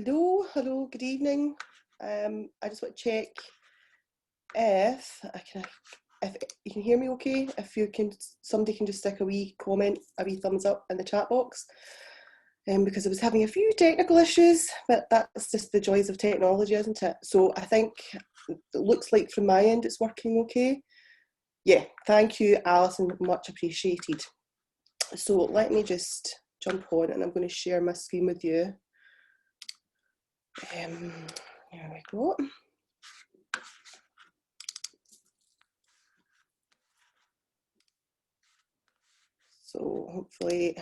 Hello, good evening. I just want to check if you can hear me okay. If you can, somebody can just stick a wee comment, a wee thumbs up in the chat box. Because I was having a few technical issues, but that's just the joys of technology, isn't it? So I think it looks like from my end it's working okay. Yeah, thank you, Alison, much appreciated. So let me just jump on and I'm going to share my screen with you. Here we go. So hopefully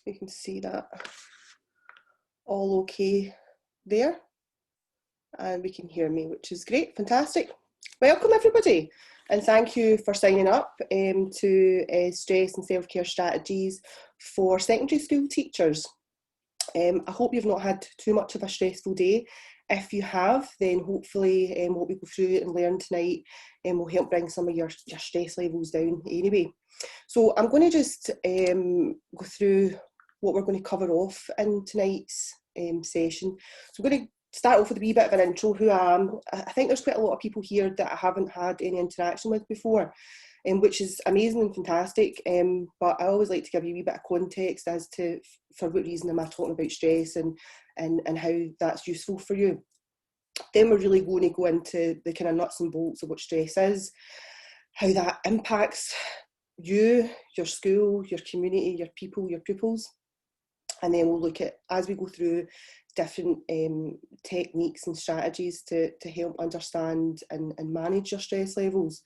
you can see that all okay there, and we can hear me, which is great, fantastic. Welcome everybody, and thank you for signing up to Stress and Self-Care Strategies for Secondary School Teachers. I hope you've not had too much of a stressful day. If you have, then hopefully what we go through and learn tonight will help bring some of your stress levels down anyway. So I'm going to just go through what we're going to cover off in tonight's session. So I'm going to start off with a wee bit of an intro, who I am. I think there's quite a lot of people here that I haven't had any interaction with before, which is amazing and fantastic, but I always like to give you a wee bit of context as to for what reason am I talking about stress and how that's useful for you. Then we're really going to go into the kind of nuts and bolts of what stress is, how that impacts you, your school, your community, your people, your pupils. And then we'll look at, as we go through, different techniques and strategies to help understand and manage your stress levels.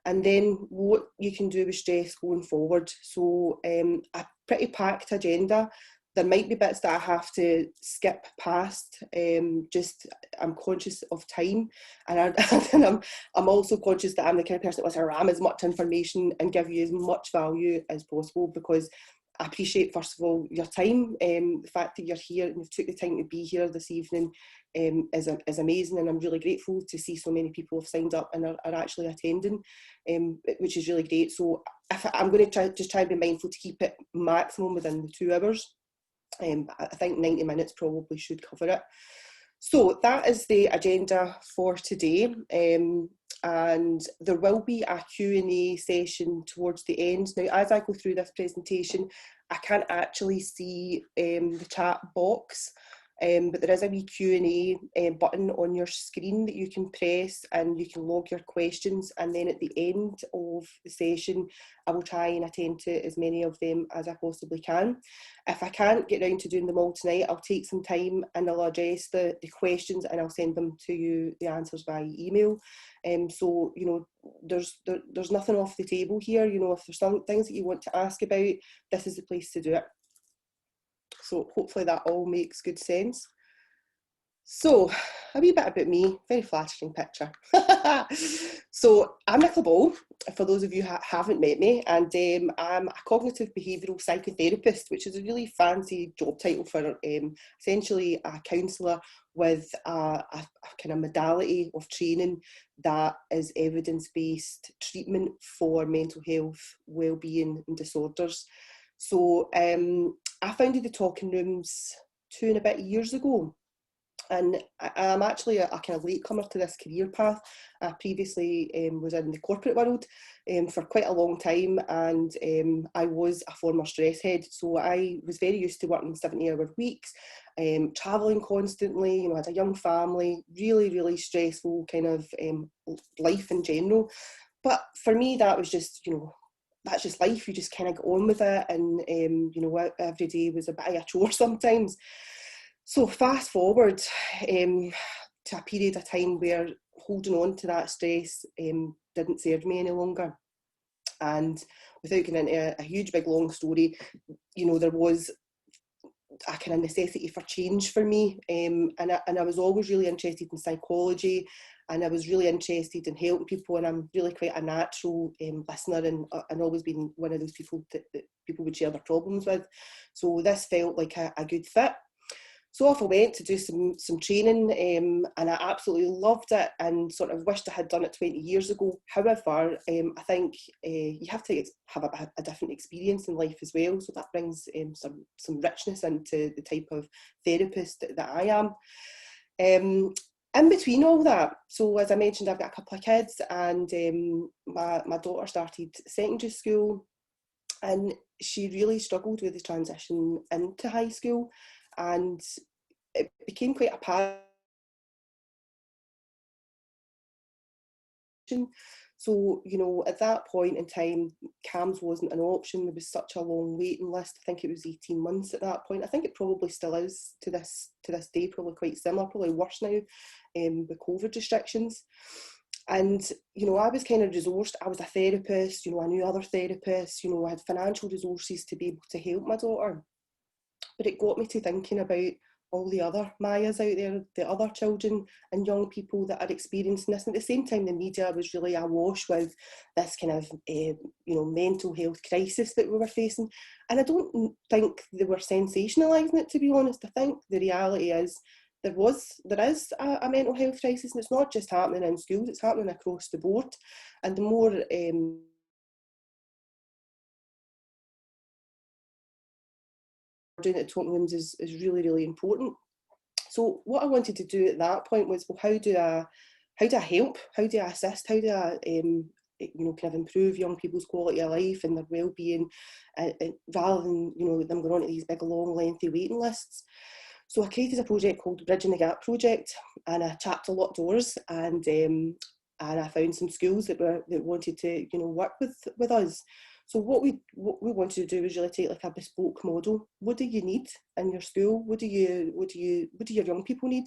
And then what you can do with stress going forward. So a pretty packed agenda. There might be bits that I have to skip past. I'm conscious of time, and I'm also conscious that I'm the kind of person that wants to ram as much information and give you as much value as possible, because I appreciate, first of all, your time. The fact that you're here and you've took the time to be here this evening is amazing, and I'm really grateful to see so many people have signed up and are actually attending, which is really great. So I'm going to try and be mindful to keep it maximum within the 2 hours. I think 90 minutes probably should cover it. So that is the agenda for today. And there will be a Q&A session towards the end. Now, as I go through this presentation, I can't actually see the chat box, but there is a wee Q&A button on your screen that you can press, and you can log your questions, and then at the end of the session I will try and attend to as many of them as I possibly can. If I can't get round to doing them all tonight, I'll take some time and I'll address the questions, and I'll send them to you, the answers, via email. So, you know, there's nothing off the table here. You know, if there's some things that you want to ask about, this is the place to do it. So hopefully that all makes good sense. So a wee bit about me, very flattering picture. So I'm Nicola Ball, for those of you who haven't met me, and I'm a cognitive behavioural psychotherapist, which is a really fancy job title for essentially a counsellor with a kind of modality of training that is evidence-based treatment for mental health, well-being and disorders. So I founded the Talking Rooms 2 and a bit years ago. And I'm actually a kind of latecomer to this career path. I previously was in the corporate world for quite a long time, and I was a former stress head. So I was very used to working 70-hour weeks, travelling constantly. You know, I had a young family, really, really stressful kind of life in general. But for me, that was just, you know, that's just life. You just kind of get on with it, and you know, every day was a bit of a chore sometimes. So fast forward to a period of time where holding on to that stress didn't serve me any longer. And without getting into a huge big long story, you know, there was a kind of necessity for change for me. And I was always really interested in psychology, and I was really interested in helping people, and I'm really quite a natural listener, and always been one of those people that people would share their problems with. So this felt like a good fit. So off I went to do some training, and I absolutely loved it and sort of wished I had done it 20 years ago. However, I think you have to have a different experience in life as well. So that brings some richness into the type of therapist that I am. In between all that, so as I mentioned, I've got a couple of kids, and my daughter started secondary school, and she really struggled with the transition into high school, and it became quite a passion. So, you know, at that point in time, CAMHS wasn't an option. There was such a long waiting list. I think it was 18 months at that point. I think it probably still is to this day, probably quite similar, probably worse now with COVID restrictions. And, you know, I was kind of resourced. I was a therapist, you know, I knew other therapists, you know, I had financial resources to be able to help my daughter. But it got me to thinking about all the other Mayas out there, the other children and young people that are experiencing this. And at the same time, the media was really awash with this kind of, you know, mental health crisis that we were facing. And I don't think they were sensationalising it, to be honest. I think the reality is there is a mental health crisis, and it's not just happening in schools, it's happening across the board. And the more doing it at talking rooms is really, really important. So what I wanted to do at that point was, well, how do I help? How do I assist? How do I you know, kind of improve young people's quality of life and their well-being, rather than, you know, them going on to these big, long, lengthy waiting lists. So I created a project called Bridging the Gap Project, and I tapped a lot of doors, and I found some schools that wanted to, you know, work with us. So what we wanted to do was really take like a bespoke model. What do you need in your school? What do your young people need?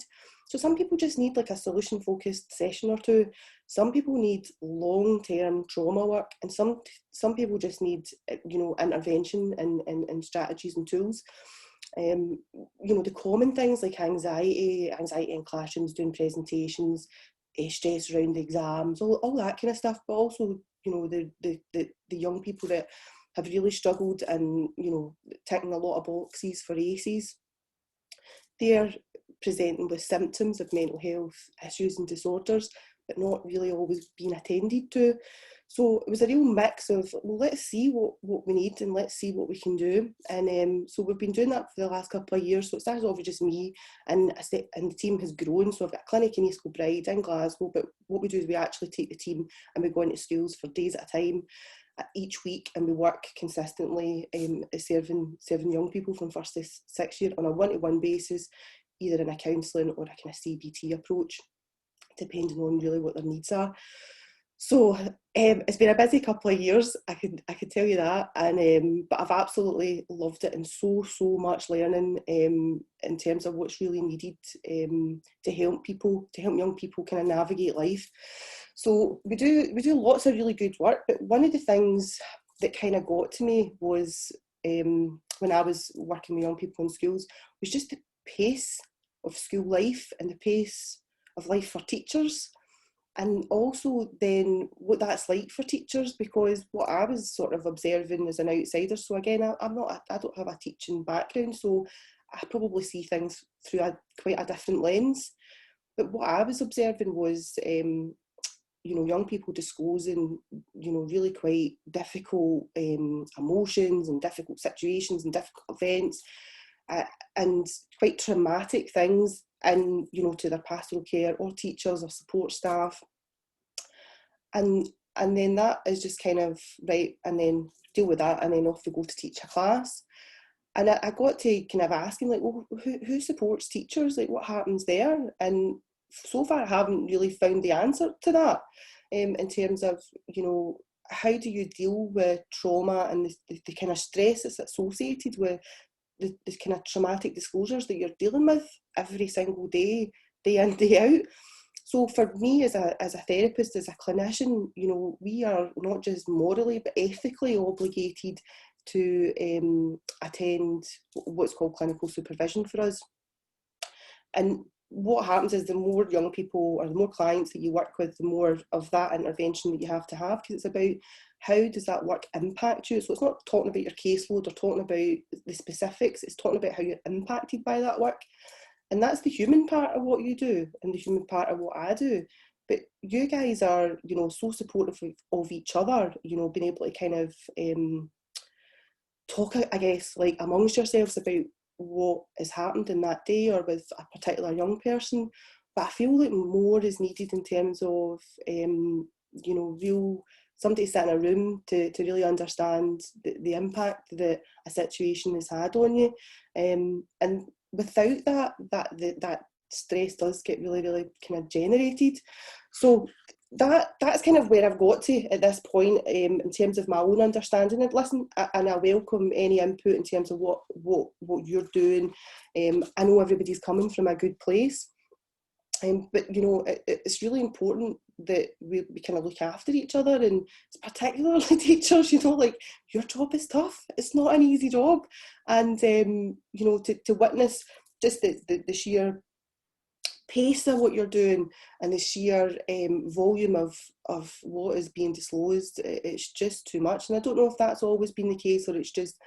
So some people just need like a solution focused session or two. Some people need long-term trauma work, and some people just need, you know, intervention and strategies and tools. You know, the common things like anxiety in classrooms, doing presentations, stress around exams, all that kind of stuff, but also, you know, the young people that have really struggled and, you know, ticking a lot of boxes for ACEs. They're presenting with symptoms of mental health issues and disorders, but not really always being attended to. So it was a real mix of, well, let's see what we need and let's see what we can do. And so we've been doing that for the last couple of years. So it started off with just me, and the team has grown. So I've got a clinic in East Kilbride in Glasgow, but what we do is we actually take the team and we go into schools for days at a time each week, and we work consistently serving young people from first to sixth year on a one-to-one basis, either in a counselling or a kind of CBT approach, depending on really what their needs are. So it's been a busy couple of years, I could tell you that, and but I've absolutely loved it, and so much learning in terms of what's really needed to help young people kind of navigate life. So we do lots of really good work, but one of the things that kind of got to me was when I was working with young people in schools was just the pace of school life and the pace of life for teachers. And also then what that's like for teachers, because what I was sort of observing as an outsider, so again, I don't have a teaching background, so I probably see things through quite a different lens. But what I was observing was, you know, young people disclosing, you know, really quite difficult emotions and difficult situations and difficult events, and quite traumatic things, and, you know, to their pastoral care or teachers or support staff. And then that is just kind of right, and then deal with that, and then off we go to teach a class. And I got to kind of asking, like, well, who supports teachers? Like, what happens there? And so far I haven't really found the answer to that, in terms of, you know, how do you deal with trauma and the kind of stress that's associated with the kind of traumatic disclosures that you're dealing with every single day in, day out. So for me as a therapist, as a clinician, you know, we are not just morally but ethically obligated to attend what's called clinical supervision for us. And what happens is the more young people or the more clients that you work with, the more of that intervention that you have to have, because it's about how does that work impact you. So it's not talking about your caseload or talking about the specifics, it's talking about how you're impacted by that work. And that's the human part of what you do and the human part of what I do. But you guys are, you know, so supportive of each other, you know, being able to kind of talk, I guess, like amongst yourselves about what has happened in that day or with a particular young person. But I feel like more is needed in terms of, you know, real somebody sit in a room to really understand the impact that a situation has had on you. And without that stress does get really, really kind of generated. So that's kind of where I've got to at this point in terms of my own understanding. And listen, and I welcome any input in terms of what you're doing. I know everybody's coming from a good place, but you know, it's really important that we kind of look after each other, and particularly teachers. You know, like your job is tough. It's not an easy job, and you know, to witness just the sheer pace of what you're doing and the sheer volume of what is being disclosed, it's just too much. And I don't know if that's always been the case, or it's just,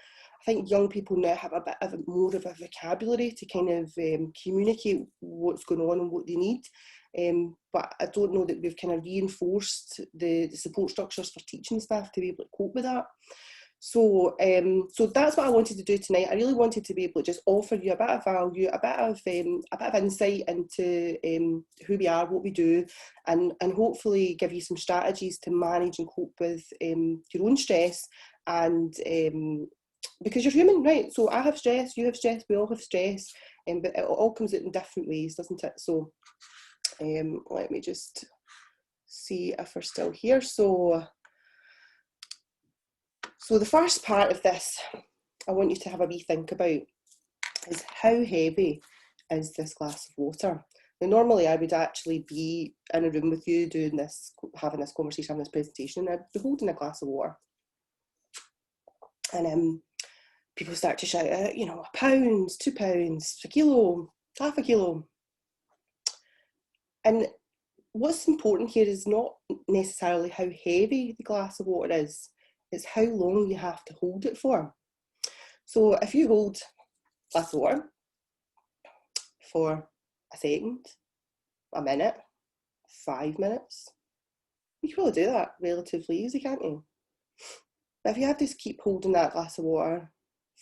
I think young people now have a bit of more of a vocabulary to kind of communicate what's going on and what they need. But I don't know that we've kind of reinforced the support structures for teaching staff to be able to cope with that. So that's what I wanted to do tonight. I really wanted to be able to just offer you a bit of value, a bit of insight into who we are, what we do, and hopefully give you some strategies to manage and cope with your own stress. And because you're human, right? So I have stress, you have stress, we all have stress, but it all comes out in different ways, doesn't it? So let me just see if we're still here. So the first part of this I want you to have a wee think about is how heavy is this glass of water? Now, normally I would actually be in a room with you doing this, having this conversation, having this presentation, and I'd be holding a glass of water. And people start to shout out, you know, £1, £2, a kilo, half a kilo. And what's important here is not necessarily how heavy the glass of water is, it's how long you have to hold it for. So if you hold a glass of water for a second, a minute, 5 minutes, you can probably do that relatively easy, can't you? But if you have to keep holding that glass of water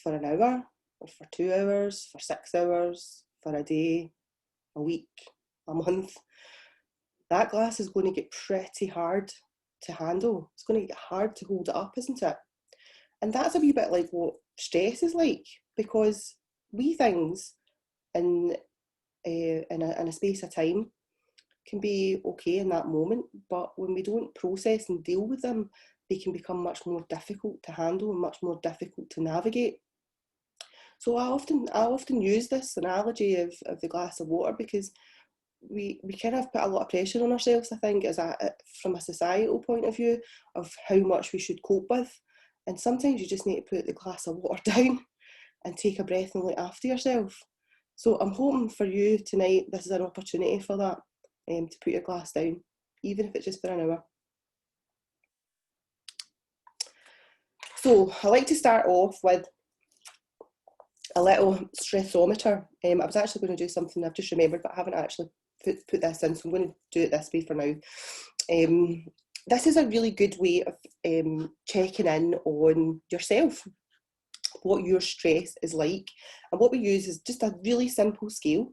for an hour, or for 2 hours, for 6 hours, for a day, a week, a month, that glass is going to get pretty hard to handle. It's going to get hard to hold it up, isn't it? And that's a wee bit like what stress is like, because wee things in a space of time can be okay in that moment, but when we don't process and deal with them, they can become much more difficult to handle and much more difficult to navigate. So I often use this analogy of the glass of water, because we kind of put a lot of pressure on ourselves, I think, from a societal point of view of how much we should cope with. And sometimes you just need to put the glass of water down and take a breath and look after yourself. So I'm hoping for you tonight, this is an opportunity for that, to put your glass down, even if it's just for an hour. So I like to start off with a little stressometer. I was actually going to do something I've just remembered, but I haven't actually put this in, so I'm going to do it this way for now. This is a really good way of checking in on yourself, what your stress is like. And what we use is just a really simple scale.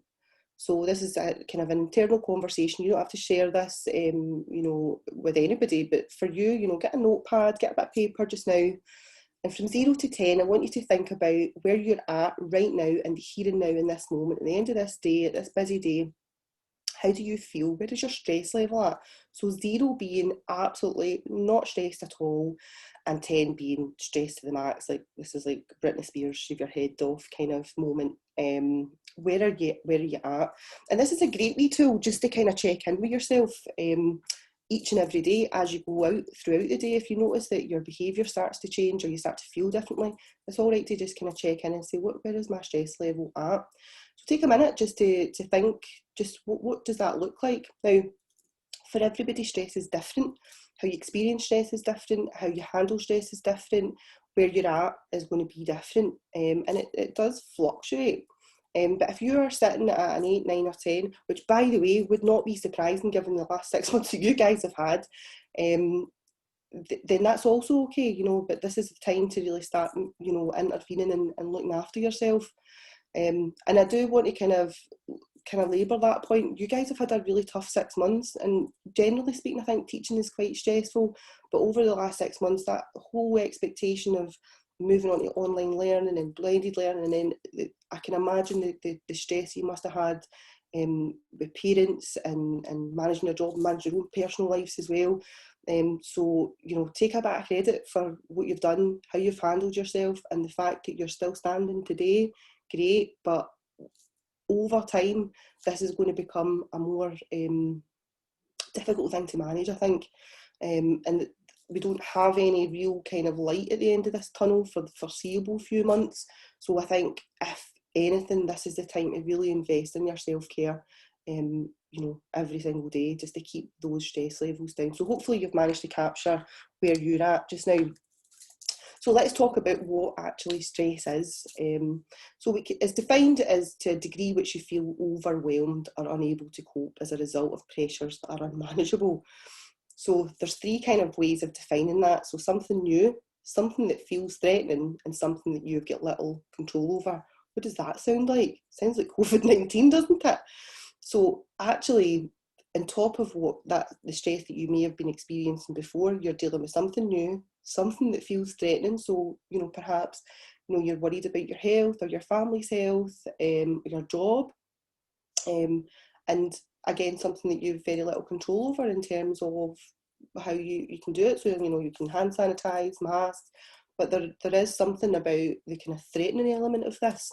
So this is a kind of an internal conversation. You don't have to share this, you know, with anybody, but for you, you know, get a notepad, get a bit of paper just now. And from 0 to 10, I want you to think about where you're at right now in the here and now in this moment, at the end of this day, at this busy day. How do you feel? Where is your stress level at? So 0 being absolutely not stressed at all, and 10 being stressed to the max. Like this is like Britney Spears, shave your head off kind of moment. Where are you at? And this is a great wee tool just to kind of check in with yourself each and every day as you go out throughout the day. If you notice that your behaviour starts to change or you start to feel differently, it's all right to just kind of check in and say, where is my stress level at? So take a minute just to think just what does that look like? Now, for everybody, stress is different. How you experience stress is different. How you handle stress is different. Where you're at is going to be different. And it does fluctuate. But if you are sitting at an 8, 9 or 10, which by the way would not be surprising given the last 6 months that you guys have had, then that's also okay, you know, but this is the time to really start, you know, intervening and looking after yourself. And I do want to kind of labour that point. You guys have had a really tough 6 months, and generally speaking, I think teaching is quite stressful. But over the last 6 months, that whole expectation of moving on to online learning and blended learning, and then I can imagine the stress you must have had with parents and managing your job, managing your own personal lives as well. So, you know, take a bit of credit for what you've done, how you've handled yourself, and the fact that you're still standing today. Great, but over time, this is going to become a more difficult thing to manage, I think. And we don't have any real kind of light at the end of this tunnel for the foreseeable few months. So I think, if anything, this is the time to really invest in your self-care, you know, every single day, just to keep those stress levels down. So hopefully you've managed to capture where you're at just now. So let's talk about what actually stress is. So it's defined as to a degree which you feel overwhelmed or unable to cope as a result of pressures that are unmanageable. So there's 3 kind of ways of defining that. So something new, something that feels threatening, and something that you've got little control over. What does that sound like? Sounds like COVID-19, doesn't it? So actually, on top of the stress that you may have been experiencing before, you're dealing with something new, something that feels threatening. So, you know, perhaps, you know, you're worried about your health or your family's health, your job, and again, something that you've very little control over in terms of how you can do it. So, you know, you can hand sanitize, masks, but there is something about the kind of threatening element of this.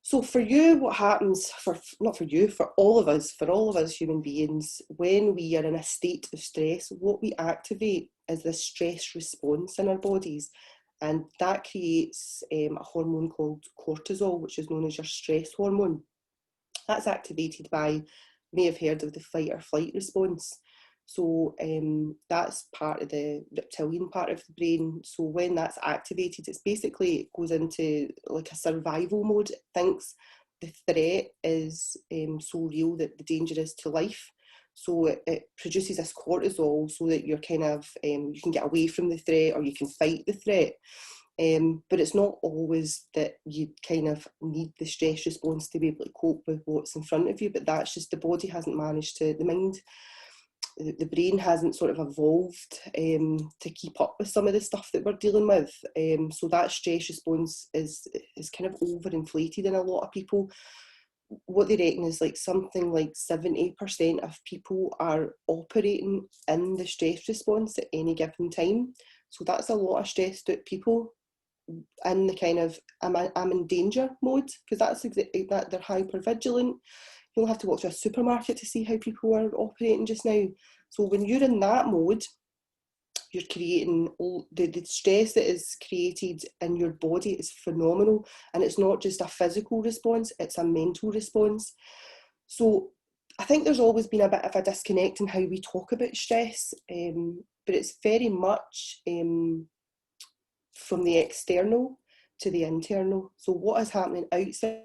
So for you, what happens, not for you, for all of us human beings, when we are in a state of stress, what we activate is this stress response in our bodies. And that creates a hormone called cortisol, which is known as your stress hormone. That's activated by, you may have heard of the fight or flight response. So that's part of the reptilian part of the brain. So when that's activated, it's basically, it goes into like a survival mode. It thinks the threat is so real that the danger is to life. So it produces this cortisol so that you're kind of, you can get away from the threat or you can fight the threat. But it's not always that you kind of need the stress response to be able to cope with what's in front of you, but that's just the body hasn't managed to, the mind, the brain hasn't sort of evolved to keep up with some of the stuff that we're dealing with. So that stress response is kind of overinflated in a lot of people. What they reckon is like something like 70% of people are operating in the stress response at any given time. So that's a lot of stressed out people in the kind of I'm in danger mode, because that's exactly that, they're hyper vigilant. You'll have to walk to a supermarket to see how people are operating just now. So when you're in that mode, you're creating the stress that is created in your body is phenomenal, and it's not just a physical response, it's a mental response. So I think there's always been a bit of a disconnect in how we talk about stress, but it's very much from the external to the internal. So what is happening outside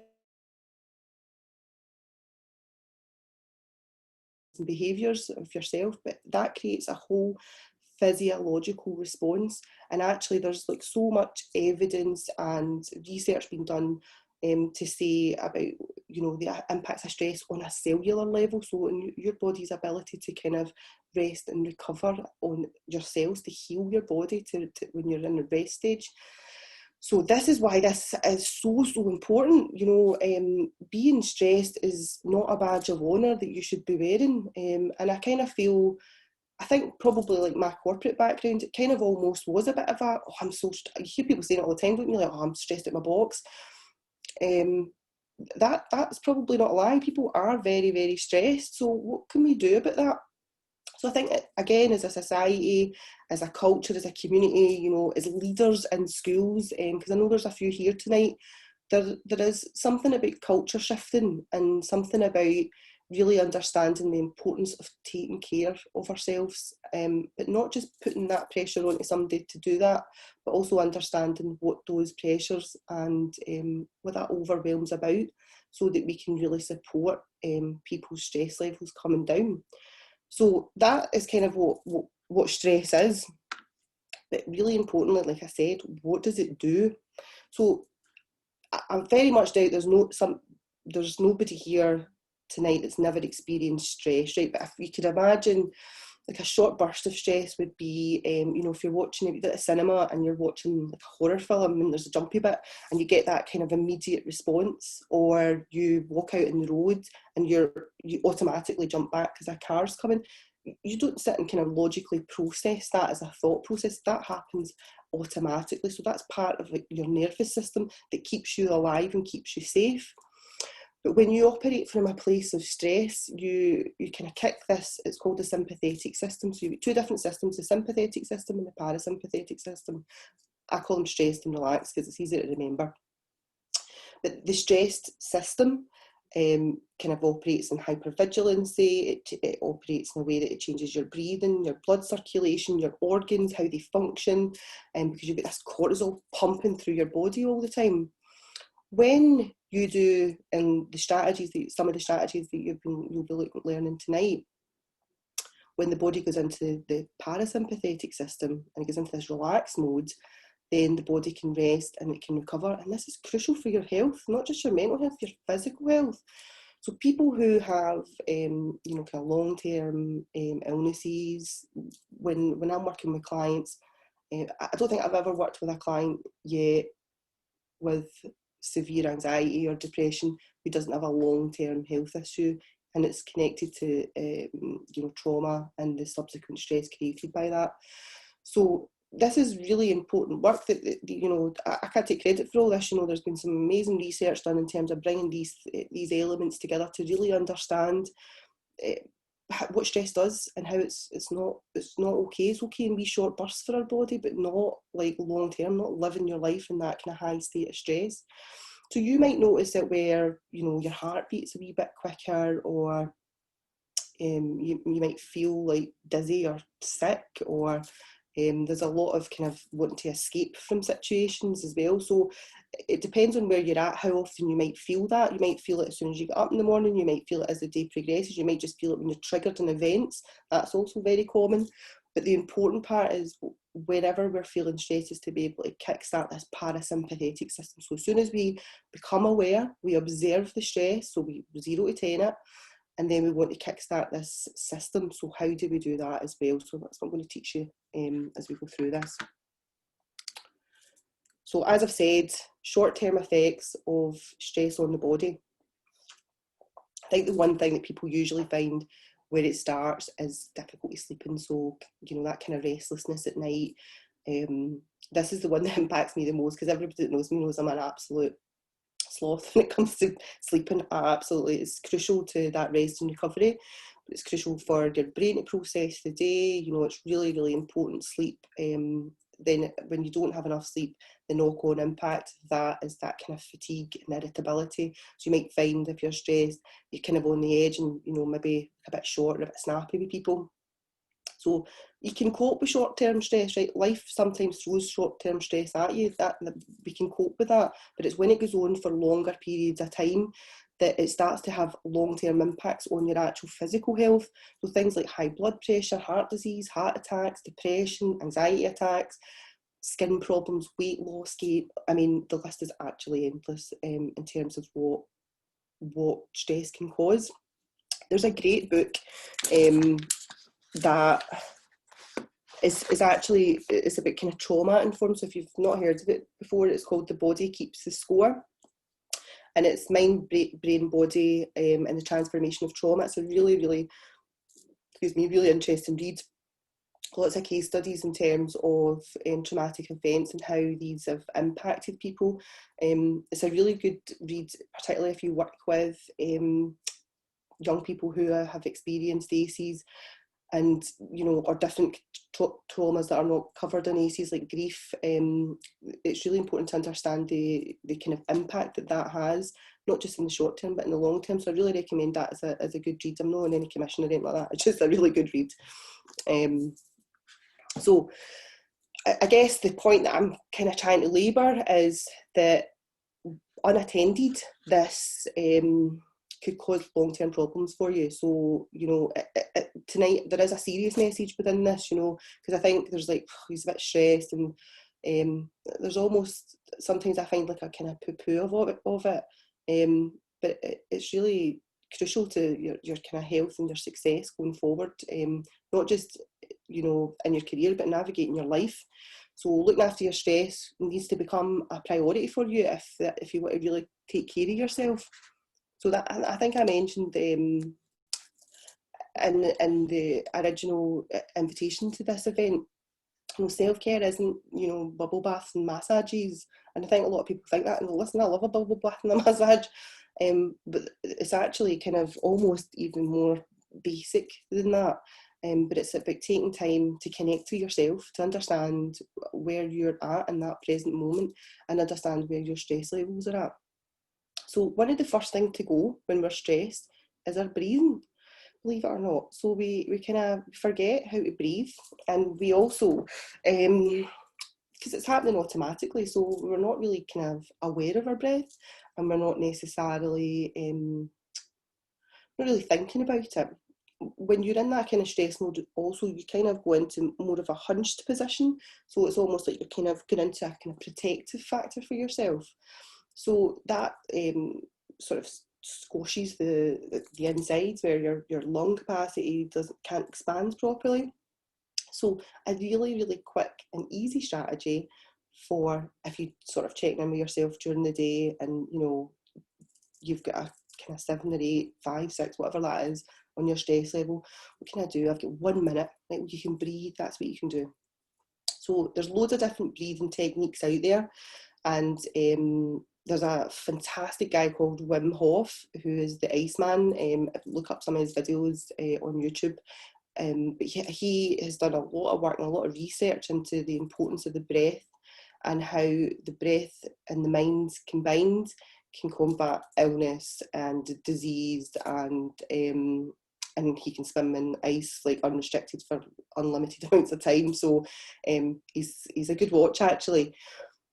behaviours of yourself, but that creates a whole physiological response. And actually there's like so much evidence and research being done to say about, you know, the impacts of stress on a cellular level, so in your body's ability to kind of rest and recover on your cells, to heal your body to when you're in the rest stage. So this is why this is so important. You know, being stressed is not a badge of honour that you should be wearing. And I kind of feel, I think probably like my corporate background, it kind of almost was a bit of a, oh, I'm so, you hear people saying it all the time, don't you? Like, oh, I'm stressed at my box. That's probably not a lie. People are very, very stressed. So what can we do about that? So I think, again, as a society, as a culture, as a community, you know, as leaders in schools, because I know there's a few here tonight there is something about culture shifting and something about really understanding the importance of taking care of ourselves, but not just putting that pressure onto somebody to do that, but also understanding what those pressures and what that overwhelms about, so that we can really support people's stress levels coming down. So that is kind of what stress is. But really importantly, like I said, what does it do? So I very much doubt there's nobody here tonight that's never experienced stress, right? But if you could imagine, like a short burst of stress would be, if you're watching at a cinema and you're watching like a horror film and there's a jumpy bit and you get that kind of immediate response, or you walk out in the road and you automatically jump back because a car's coming. You don't sit and kind of logically process that as a thought process. That happens automatically. So that's part of like your nervous system that keeps you alive and keeps you safe. But when you operate from a place of stress, you kind of kick this, it's called the sympathetic system. So you've got two different systems, the sympathetic system and the parasympathetic system. I call them stressed and relaxed because it's easier to remember. But the stressed system kind of operates in hypervigilancy. It operates in a way that it changes your breathing, your blood circulation, your organs, how they function, because you've got this cortisol pumping through your body all the time. When you do, and some of the strategies that you'll be learning tonight, when the body goes into the parasympathetic system and it goes into this relaxed mode, then the body can rest and it can recover. And this is crucial for your health, not just your mental health, your physical health. So people who have, kind of long-term illnesses, when I'm working with clients, I don't think I've ever worked with a client yet with severe anxiety or depression who doesn't have a long-term health issue, and it's connected to trauma and the subsequent stress created by that. So this is really important work that I can't take credit for all this. There's been some amazing research done in terms of bringing these elements together to really understand what stress does and how it's not okay. It's okay in wee short bursts for our body, but not like long term, not living your life in that kind of high state of stress. So you might notice it where your heartbeat's a wee bit quicker, or you might feel like dizzy or sick, or there's a lot of kind of wanting to escape from situations as well. So it depends on where you're at, how often you might feel that. You might feel it as soon as you get up in the morning, you might feel it as the day progresses, you might just feel it when you're triggered in events. That's also very common. But the important part is whenever we're feeling stress is to be able to kickstart this parasympathetic system. So as soon as we become aware, we observe the stress, so we 0 to 10 it, and then we want to kickstart this system. So how do we do that as well? So that's what I'm going to teach you as we go through this. So as I've said, short-term effects of stress on the body. I think the one thing that people usually find where it starts is difficulty sleeping. So, that kind of restlessness at night. This is the one that impacts me the most, because everybody that knows me knows I'm an absolute sloth when it comes to sleeping. Absolutely, it's crucial to that rest and recovery. It's crucial for your brain to process the day. It's really, really important. Sleep. Then when you don't have enough sleep, the knock-on impact of that is that kind of fatigue and irritability. So you might find if you're stressed, you're kind of on the edge and maybe a bit short and a bit snappy with people. So you can cope with short-term stress, right? Life sometimes throws short-term stress at you, that we can cope with that, but it's when it goes on for longer periods of time that it starts to have long-term impacts on your actual physical health. So things like high blood pressure, heart disease, heart attacks, depression, anxiety attacks, skin problems, weight loss, gait. I mean, the list is actually endless in terms of what stress can cause. There's a great book that is actually, it's a bit kind of trauma informed. So if you've not heard of it before, it's called The Body Keeps the Score. And it's mind, brain, body, and the transformation of trauma. It's a really, really, really interesting read. Lots of case studies in terms of traumatic events and how these have impacted people. It's a really good read, particularly if you work with young people who have experienced ACEs. and, you know, or different traumas that are not covered in ACEs, like grief. It's really important to understand the kind of impact that has, not just in the short term, but in the long term. So I really recommend that as a good read. I'm not on any commission or anything like that. It's just a really good read. So I guess the point that I'm kind of trying to labour is that unattended, this could cause long-term problems for you. So, you know, tonight there is a serious message within this, you know, because I think there's like, he's a bit stressed, and there's almost, sometimes I find like a kind of poo-poo of it. But it's really crucial to your kind of health and your success going forward, not just, you know, in your career, but navigating your life. So looking after your stress needs to become a priority for you if you want to really take care of yourself. So that, I think I mentioned in the original invitation to this event, you know, self-care isn't, you know, bubble baths and massages. And I think a lot of people think that, and listen, I love a bubble bath and a massage, but it's actually kind of almost even more basic than that. But it's about taking time to connect to yourself, to understand where you're at in that present moment, and understand where your stress levels are at. So one of the first things to go when we're stressed is our breathing, believe it or not. So we kind of forget how to breathe, and we also, because it's happening automatically, so we're not really kind of aware of our breath, and we're not necessarily not really thinking about it. When you're in that kind of stress mode, also you kind of go into more of a hunched position. So it's almost like you're kind of going into a kind of protective factor for yourself. So that sort of squashes the insides, where your lung capacity can't expand properly. So a really, really quick and easy strategy for if you sort of checking in with yourself during the day, and you know you've got a kind of 7 or 8, 5, 6, whatever that is on your stress level, what can I do? I've got 1 minute, like you can breathe, that's what you can do. So there's loads of different breathing techniques out there, and there's a fantastic guy called Wim Hof, who is the Iceman. Look up some of his videos on YouTube. But he has done a lot of work and a lot of research into the importance of the breath, and how the breath and the mind combined can combat illness and disease, and he can swim in ice like unrestricted for unlimited amounts of time. So he's a good watch actually.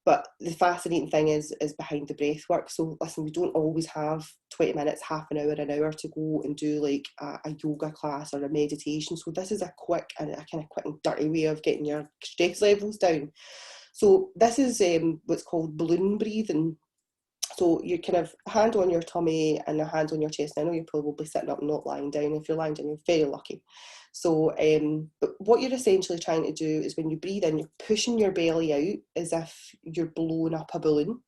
But the fascinating thing is behind the breath work. So listen, we don't always have 20 minutes, half an hour to go and do like a yoga class or a meditation. So this is a quick and a kind of quick and dirty way of getting your stress levels down. So this is what's called balloon breathing. So you kind of hand on your tummy and a hand on your chest. I know you're probably sitting up, not lying down. If you're lying down, you're very lucky. So but what you're essentially trying to do is when you breathe in, you're pushing your belly out as if you're blowing up a balloon.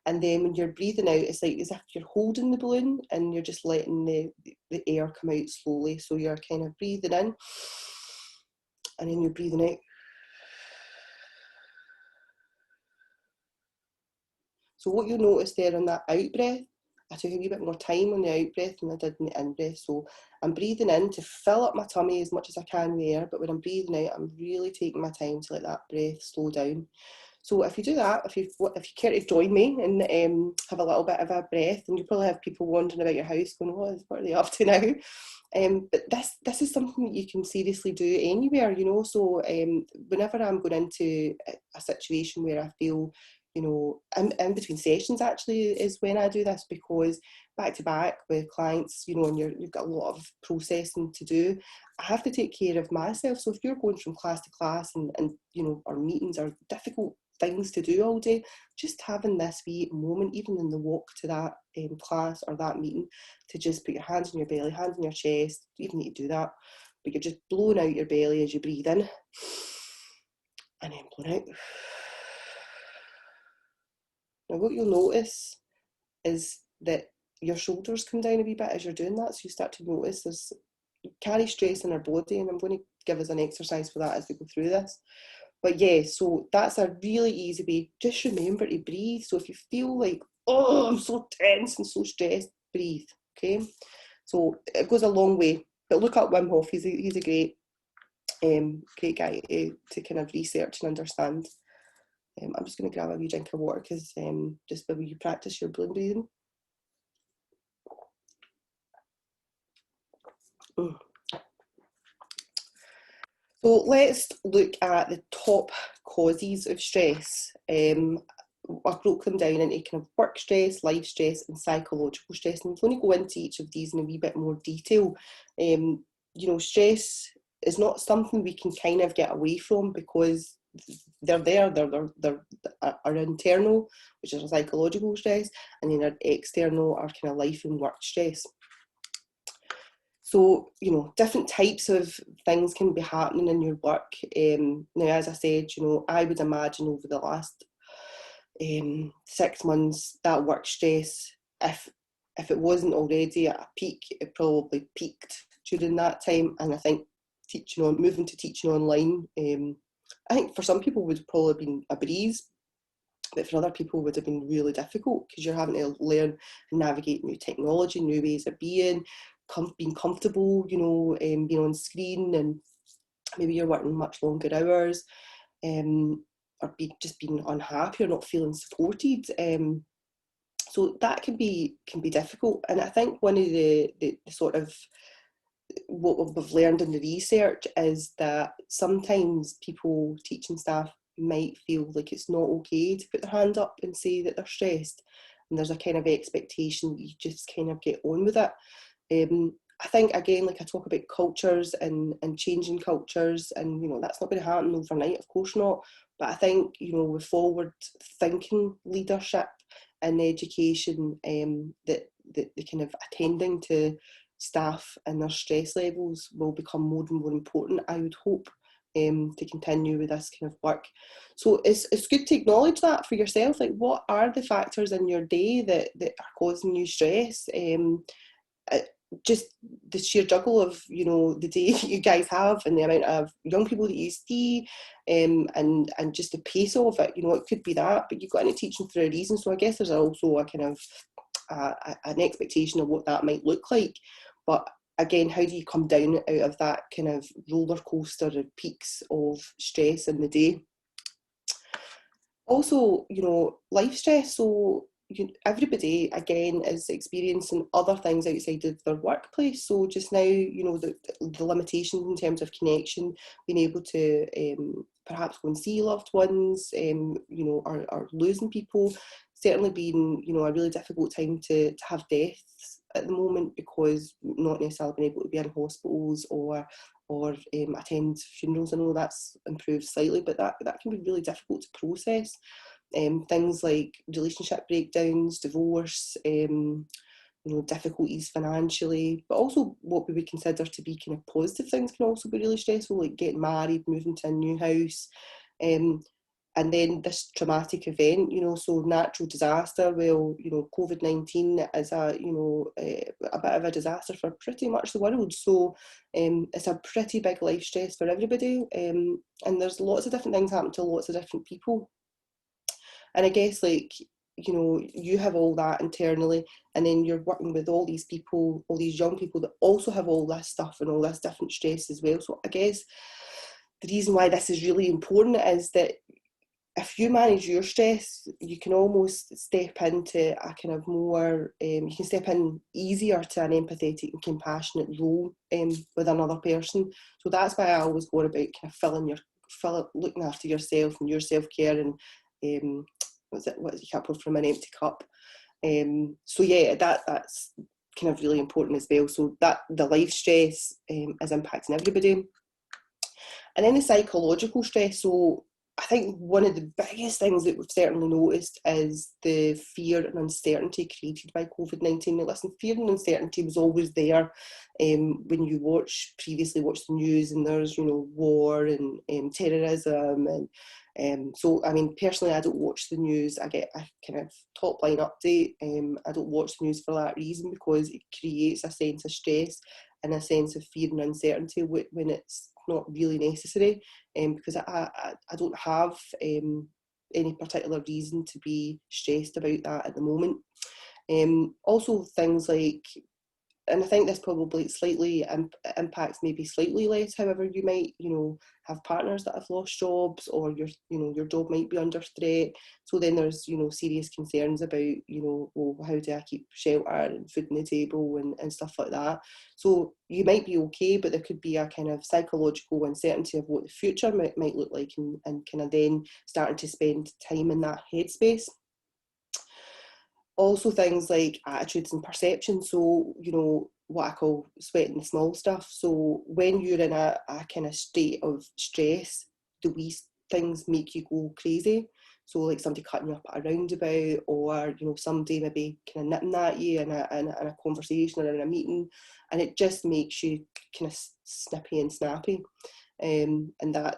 And then when you're breathing out, it's like as if you're holding the balloon and you're just letting the air come out slowly. So you're kind of breathing in and then you're breathing out. So what you'll notice there on that out breath, I took a wee bit more time on the out breath than I did in the in breath. So I'm breathing in to fill up my tummy as much as I can with air, but when I'm breathing out, I'm really taking my time to let that breath slow down. So if you do that, if you care to join me and have a little bit of a breath, and you probably have people wandering about your house going, what are they up to now? But this is something that you can seriously do anywhere, you know. So whenever I'm going into a situation where I feel, you know, in between sessions actually is when I do this, because back to back with clients, you know, and you've got a lot of processing to do, I have to take care of myself. So if you're going from class to class and you know, our meetings are difficult things to do all day, just having this wee moment, even in the walk to that class or that meeting, to just put your hands on your belly, hands on your chest. You even need to do that, but you're just blowing out your belly as you breathe in and then blowing out. Now what you'll notice is that your shoulders come down a wee bit as you're doing that. So you start to notice there's carry stress in our body, and I'm going to give us an exercise for that as we go through this. But yeah, so that's a really easy way. Just remember to breathe. So if you feel like, oh, I'm so tense and so stressed, breathe, okay? So it goes a long way. but look up Wim Hof. He's a great great guy to kind of research and understand. I'm just going to grab a wee drink of water because just while you practice your balloon breathing. So let's look at the top causes of stress. I broke them down into kind of work stress, life stress, and psychological stress. And I'm going to go into each of these in a wee bit more detail. Stress is not something we can kind of get away from because they're there. They're our internal, which is our psychological stress, and then our external, our kind of life and work stress. So, different types of things can be happening in your work. Now, as I said, I would imagine over the last 6 months, that work stress, if it wasn't already at a peak, it probably peaked during that time. And I think moving to teaching online, I think for some people would have probably been a breeze, but for other people would have been really difficult because you're having to learn and navigate new technology, new ways of being comfortable, being on screen, and maybe you're working much longer hours, or just being unhappy or not feeling supported. So that can be difficult. And I think one of the sort of what we've learned in the research is that sometimes people, teaching staff, might feel like it's not okay to put their hand up and say that they're stressed, and there's a kind of expectation that you just kind of get on with it. I think, again, like I talk about cultures and changing cultures, and that's not going to happen overnight, of course not, but I think with forward thinking leadership and education, that the kind of attending to staff and their stress levels will become more and more important, I would hope, to continue with this kind of work. So it's good to acknowledge that for yourself. Like, what are the factors in your day that are causing you stress? Just the sheer juggle of the day that you guys have, and the amount of young people that you see, and just the pace of it. It could be that, but you've got into teaching for a reason. So I guess there's also a kind of an expectation of what that might look like. But again, how do you come down out of that kind of roller coaster of peaks of stress in the day? Also, life stress. So everybody, again, is experiencing other things outside of their workplace. So just now, the limitations in terms of connection, being able to perhaps go and see loved ones, or losing people, certainly being, a really difficult time to have deaths at the moment, because not necessarily being able to be in hospitals or attend funerals. I know that's improved slightly, but that can be really difficult to process. Things like relationship breakdowns, divorce, difficulties financially, but also what we would consider to be kind of positive things can also be really stressful, like getting married, moving to a new house, and then this traumatic event, so natural disaster. Well, COVID-19 is a bit of a disaster for pretty much the world. So it's a pretty big life stress for everybody, and there's lots of different things happen to lots of different people. And I guess, like, you have all that internally, and then you're working with all these people, all these young people that also have all this stuff and all this different stress as well. So I guess the reason why this is really important is that if you manage your stress, you can almost step into a kind of more, you can step in easier to an empathetic and compassionate role with another person. So that's why I always go about kind of looking after yourself and your self-care, and what is you can't pour from an empty cup. So yeah, that's kind of really important as well. So that the life stress is impacting everybody. And then the psychological stress. So I think one of the biggest things that we've certainly noticed is the fear and uncertainty created by COVID-19. Now listen, fear and uncertainty was always there when you previously watched the news, and there's, war and terrorism. And so, I mean, personally, I don't watch the news. I get a kind of top line update. I don't watch the news for that reason, because it creates a sense of stress and a sense of fear and uncertainty when it's not really necessary, because I don't have any particular reason to be stressed about that at the moment. Also, things like and I think this probably slightly impacts maybe slightly less. However, you might, have partners that have lost jobs, or your job might be under threat. So then there's, serious concerns about, well, how do I keep shelter and food on the table and stuff like that. So you might be okay, but there could be a kind of psychological uncertainty of what the future might look like, and kind of then starting to spend time in that headspace. Also things like attitudes and perception, so what I call sweating the small stuff. So when you're in a kind of state of stress, the wee things make you go crazy. So like somebody cutting you up at a roundabout, or somebody maybe kind of nipping at you in a conversation or in a meeting, and it just makes you kind of snippy and snappy, and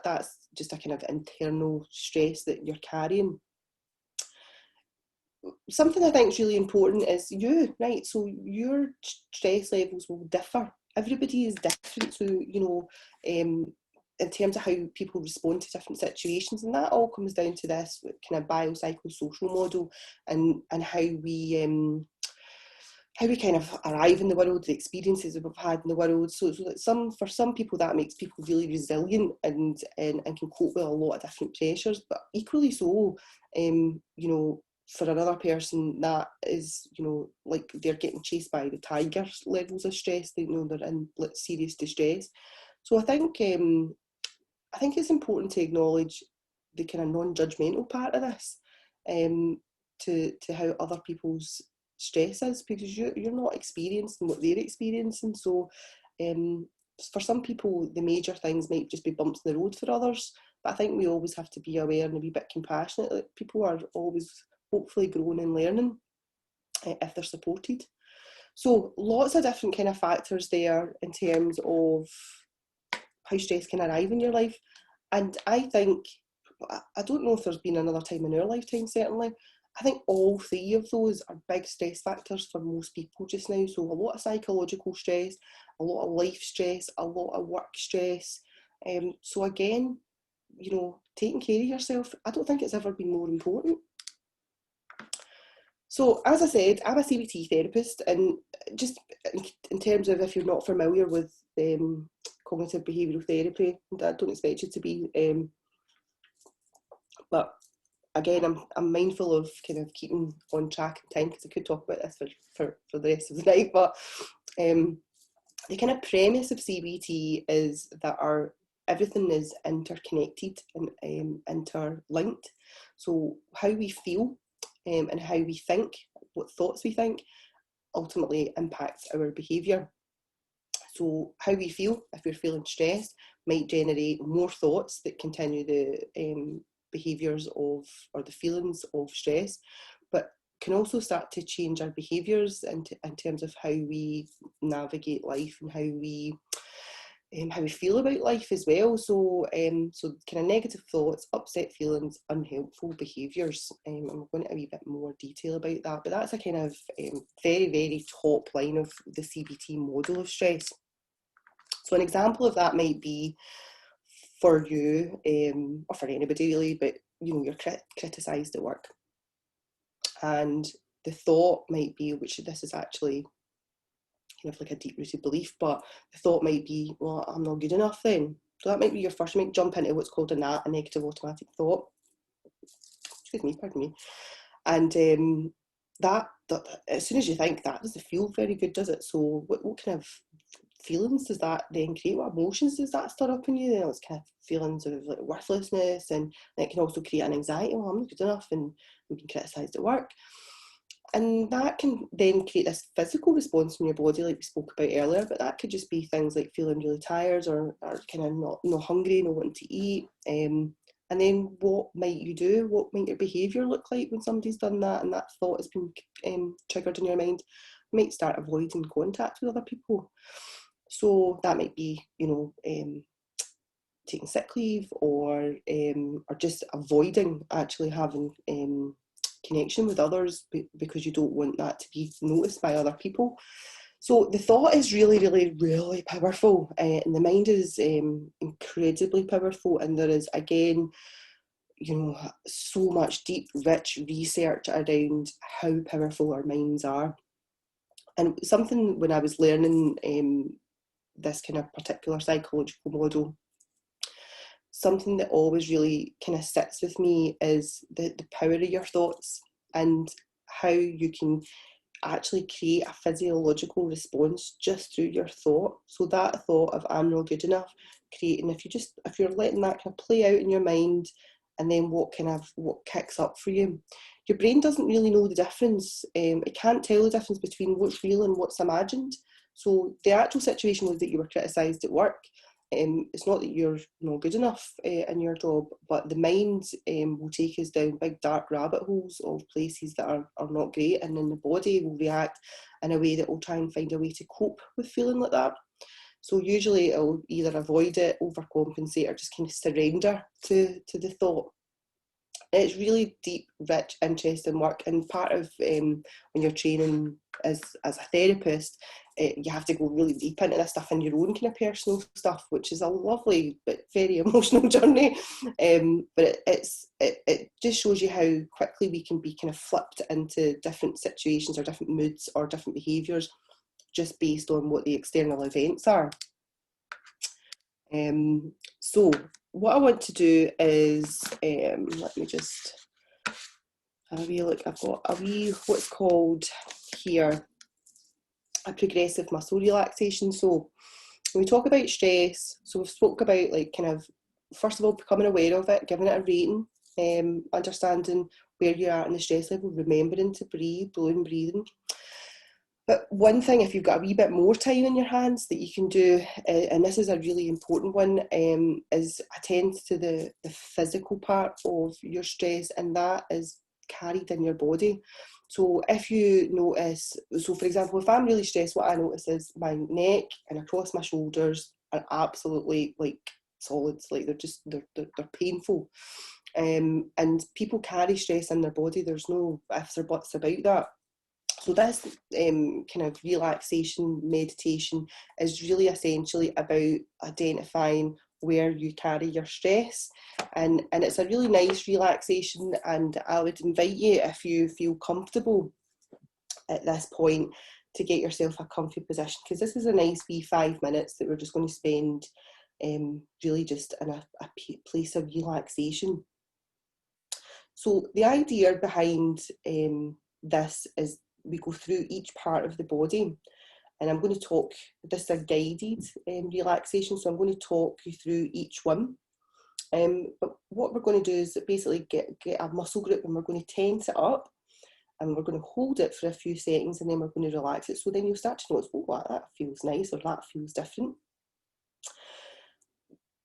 that's just a kind of internal stress that you're carrying. Something I think is really important is right? So your stress levels will differ. Everybody is different. So, in terms of how people respond to different situations, and that all comes down to this kind of biopsychosocial model, and how we kind of arrive in the world, the experiences we've had in the world. So that for some people that makes people really resilient and can cope with a lot of different pressures, but equally so, for another person that is, like they're getting chased by the tiger levels of stress, they're in serious distress. So I think it's important to acknowledge the kind of non-judgmental part of this, to how other people's stress is, because you're not experiencing what they're experiencing. So for some people the major things might just be bumps in the road. For others, but I think we always have to be aware and a wee bit compassionate that people are always hopefully growing and learning, if they're supported. So lots of different kind of factors there in terms of how stress can arrive in your life. And I think, I don't know if there's been another time in our lifetime, certainly, I think all three of those are big stress factors for most people just now. So a lot of psychological stress, a lot of life stress, a lot of work stress. So again, taking care of yourself, I don't think it's ever been more important. So as I said, I'm a CBT therapist, and just in terms of, if you're not familiar with cognitive behavioural therapy, I don't expect you to be, but again, I'm mindful of kind of keeping on track and time, because I could talk about this for the rest of the night. But the kind of premise of CBT is that everything is interconnected and interlinked. So how we feel and how we think, what thoughts we think, ultimately impacts our behaviour. So how we feel, if we're feeling stressed, might generate more thoughts that continue the behaviours of, or the feelings of stress, but can also start to change our behaviours in terms of how we navigate life and how we feel about life as well. So so kind of negative thoughts, upset feelings, unhelpful behaviours. I'm going into a wee bit more detail about that, but that's a kind of very, very top line of the CBT model of stress. So an example of that might be, for you, or for anybody really, but you're criticised at work, and the thought might be, which this is actually kind of like a deep-rooted belief, but the thought might be, well, I'm not good enough then. So that might be your first, you might jump into what's called a negative automatic thought. Excuse me, pardon me. And that as soon as you think that, doesn't feel very good, does it? So what kind of feelings does that then create? What emotions does that stir up in you? It's kind of feelings of like worthlessness, and it can also create an anxiety. Well, I'm not good enough, and we've been criticised at work. And that can then create this physical response in your body, like we spoke about earlier, but that could just be things like feeling really tired, or kind of not hungry, not wanting to eat. And then what might you do? What might your behaviour look like when somebody's done that and that thought has been triggered in your mind? You might start avoiding contact with other people. So that might be, taking sick leave, or just avoiding actually having connection with others, because you don't want that to be noticed by other people. So the thought is really, really, really powerful, and the mind is incredibly powerful, and there is, again, so much deep, rich research around how powerful our minds are. And something when I was learning this kind of particular psychological model, something that always really kind of sits with me is the power of your thoughts and how you can actually create a physiological response just through your thought. So that thought of I'm not good enough, creating, if you're letting that kind of play out in your mind, and then what kicks up for you. Your brain doesn't really know the difference. It can't tell the difference between what's real and what's imagined. So the actual situation was that you were criticised at work. It's not that you're not good enough in your job, but the mind will take us down big dark rabbit holes of places that are not great, and then the body will react in a way that will try and find a way to cope with feeling like that. So usually it'll either avoid it, overcompensate, or just kind of surrender to the thought. It's really deep, rich, interesting work, and part of when you're training as a therapist, you have to go really deep into this stuff in your own kind of personal stuff, which is a lovely but very emotional journey. But it just shows you how quickly we can be kind of flipped into different situations or different moods or different behaviours just based on what the external events are. So what I want to do is, let me just have a wee look. I've got a wee, what's called here, a progressive muscle relaxation. So when we talk about stress, so we've spoke about like kind of, first of all, becoming aware of it, giving it a rating, understanding where you're at in the stress level, remembering to breathe, blowing breathing. But one thing, if you've got a wee bit more time in your hands that you can do, and this is a really important one, is attend to the physical part of your stress, and that is carried in your body. So if you notice, so for example, if I'm really stressed, what I notice is my neck and across my shoulders are absolutely like solids, like they're painful. And people carry stress in their body. There's no ifs or buts about that. So this kind of relaxation meditation is really essentially about identifying where you carry your stress, and it's a really nice relaxation, and I would invite you, if you feel comfortable at this point, to get yourself a comfy position, because this is a nice wee 5 minutes that we're just going to spend really just in a place of relaxation. So the idea behind this is we go through each part of the body, and I'm going to talk, this is a guided relaxation, so I'm going to talk you through each one. But what we're going to do is basically get a muscle group, and we're going to tense it up, and we're going to hold it for a few seconds, and then we're going to relax it. So then you'll start to notice, oh, that feels nice, or that feels different.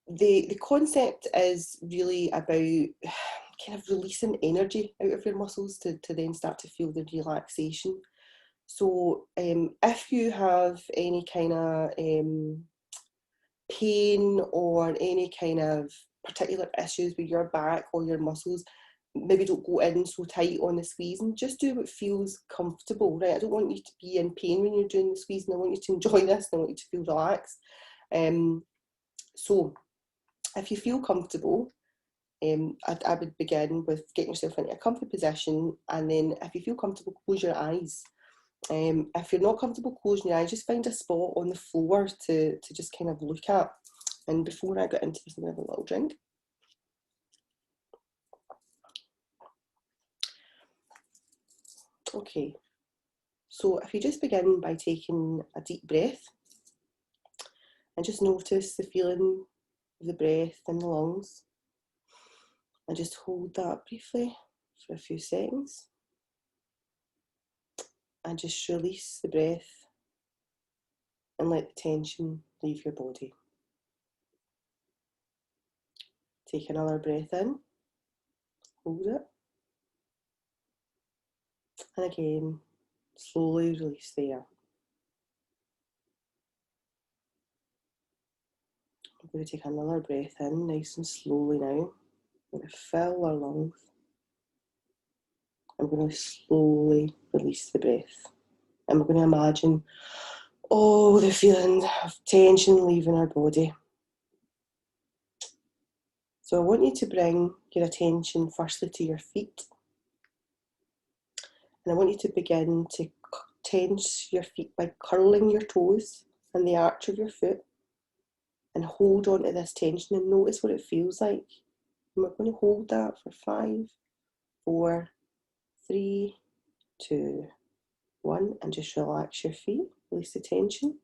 The concept is really about kind of releasing energy out of your muscles to then start to feel the relaxation. So if you have any kind of pain or any kind of particular issues with your back or your muscles, maybe don't go in so tight on the squeezing. Just do what feels comfortable, right? I don't want you to be in pain when you're doing the squeezing. I want you to enjoy this, and I want you to feel relaxed. So if you feel comfortable, I would begin with getting yourself into a comfy position, and then if you feel comfortable, close your eyes. If you're not comfortable closing your eyes, just find a spot on the floor to just kind of look at. And before I get into this, I'm going to have a little drink. Okay, so if you just begin by taking a deep breath, and just notice the feeling of the breath in the lungs, and just hold that briefly for a few seconds, and just release the breath and let the tension leave your body. Take another breath in, hold it, and again, slowly release the air. I'm going to take another breath in, nice and slowly now. I'm going to fill our lungs. I'm going to slowly release the breath. And we're going to imagine all the feeling of tension leaving our body. So I want you to bring your attention firstly to your feet. And I want you to begin to tense your feet by curling your toes and the arch of your foot, and hold on to this tension and notice what it feels like. And we're going to hold that for 5, 4, 3, 2, 1, and just relax your feet, release the tension,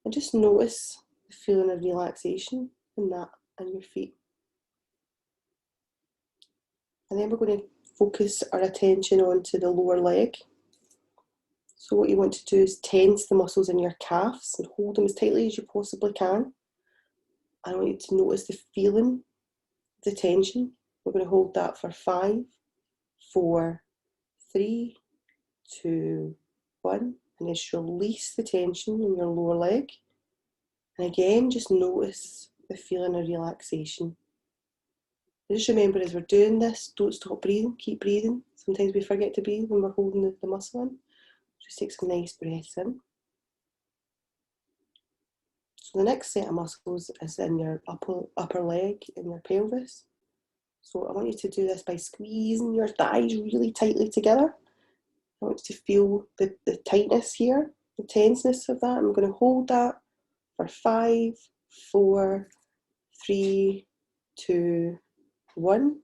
and just notice the feeling of relaxation in that and your feet. And then we're going to focus our attention onto the lower leg. So what you want to do is tense the muscles in your calves and hold them as tightly as you possibly can. I want you to notice the feeling, the tension. We're going to hold that for 5, 4, 3, 2, 1, and just release the tension in your lower leg. And again, just notice the feeling of relaxation. Just remember, as we're doing this, don't stop breathing, keep breathing. Sometimes we forget to breathe when we're holding the muscle in. Just take some nice breaths in. So the next set of muscles is in your upper leg, in your pelvis. So I want you to do this by squeezing your thighs really tightly together. I want you to feel the tightness here, the tenseness of that. I'm going to hold that for 5, 4, 3, 2, 1,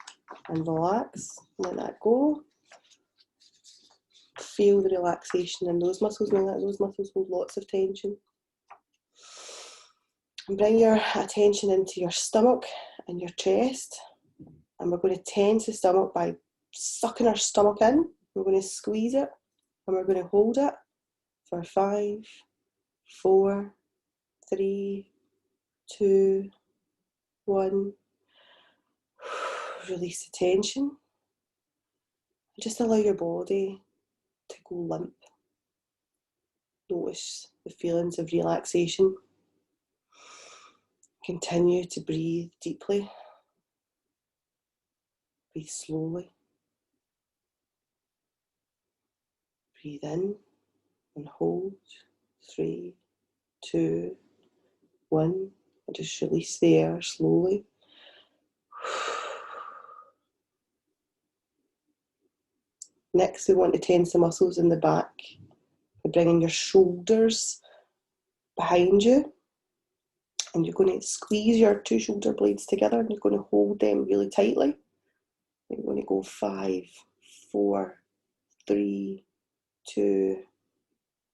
and relax. Let that go. Feel the relaxation in those muscles. Now that those muscles hold lots of tension. And bring your attention into your stomach and your chest. And we're going to tense the stomach by sucking our stomach in. We're going to squeeze it and we're going to hold it for 5, 4, 3, 2, 1. Release the tension. Just allow your body to go limp. Notice the feelings of relaxation. Continue to breathe deeply. Breathe slowly. Breathe in and hold. 3, 2, 1. And just release the air slowly. Next, we want to tense the muscles in the back by bringing your shoulders behind you. And you're going to squeeze your 2 shoulder blades together and you're going to hold them really tightly. You're going to go 5, 4, 3, 2,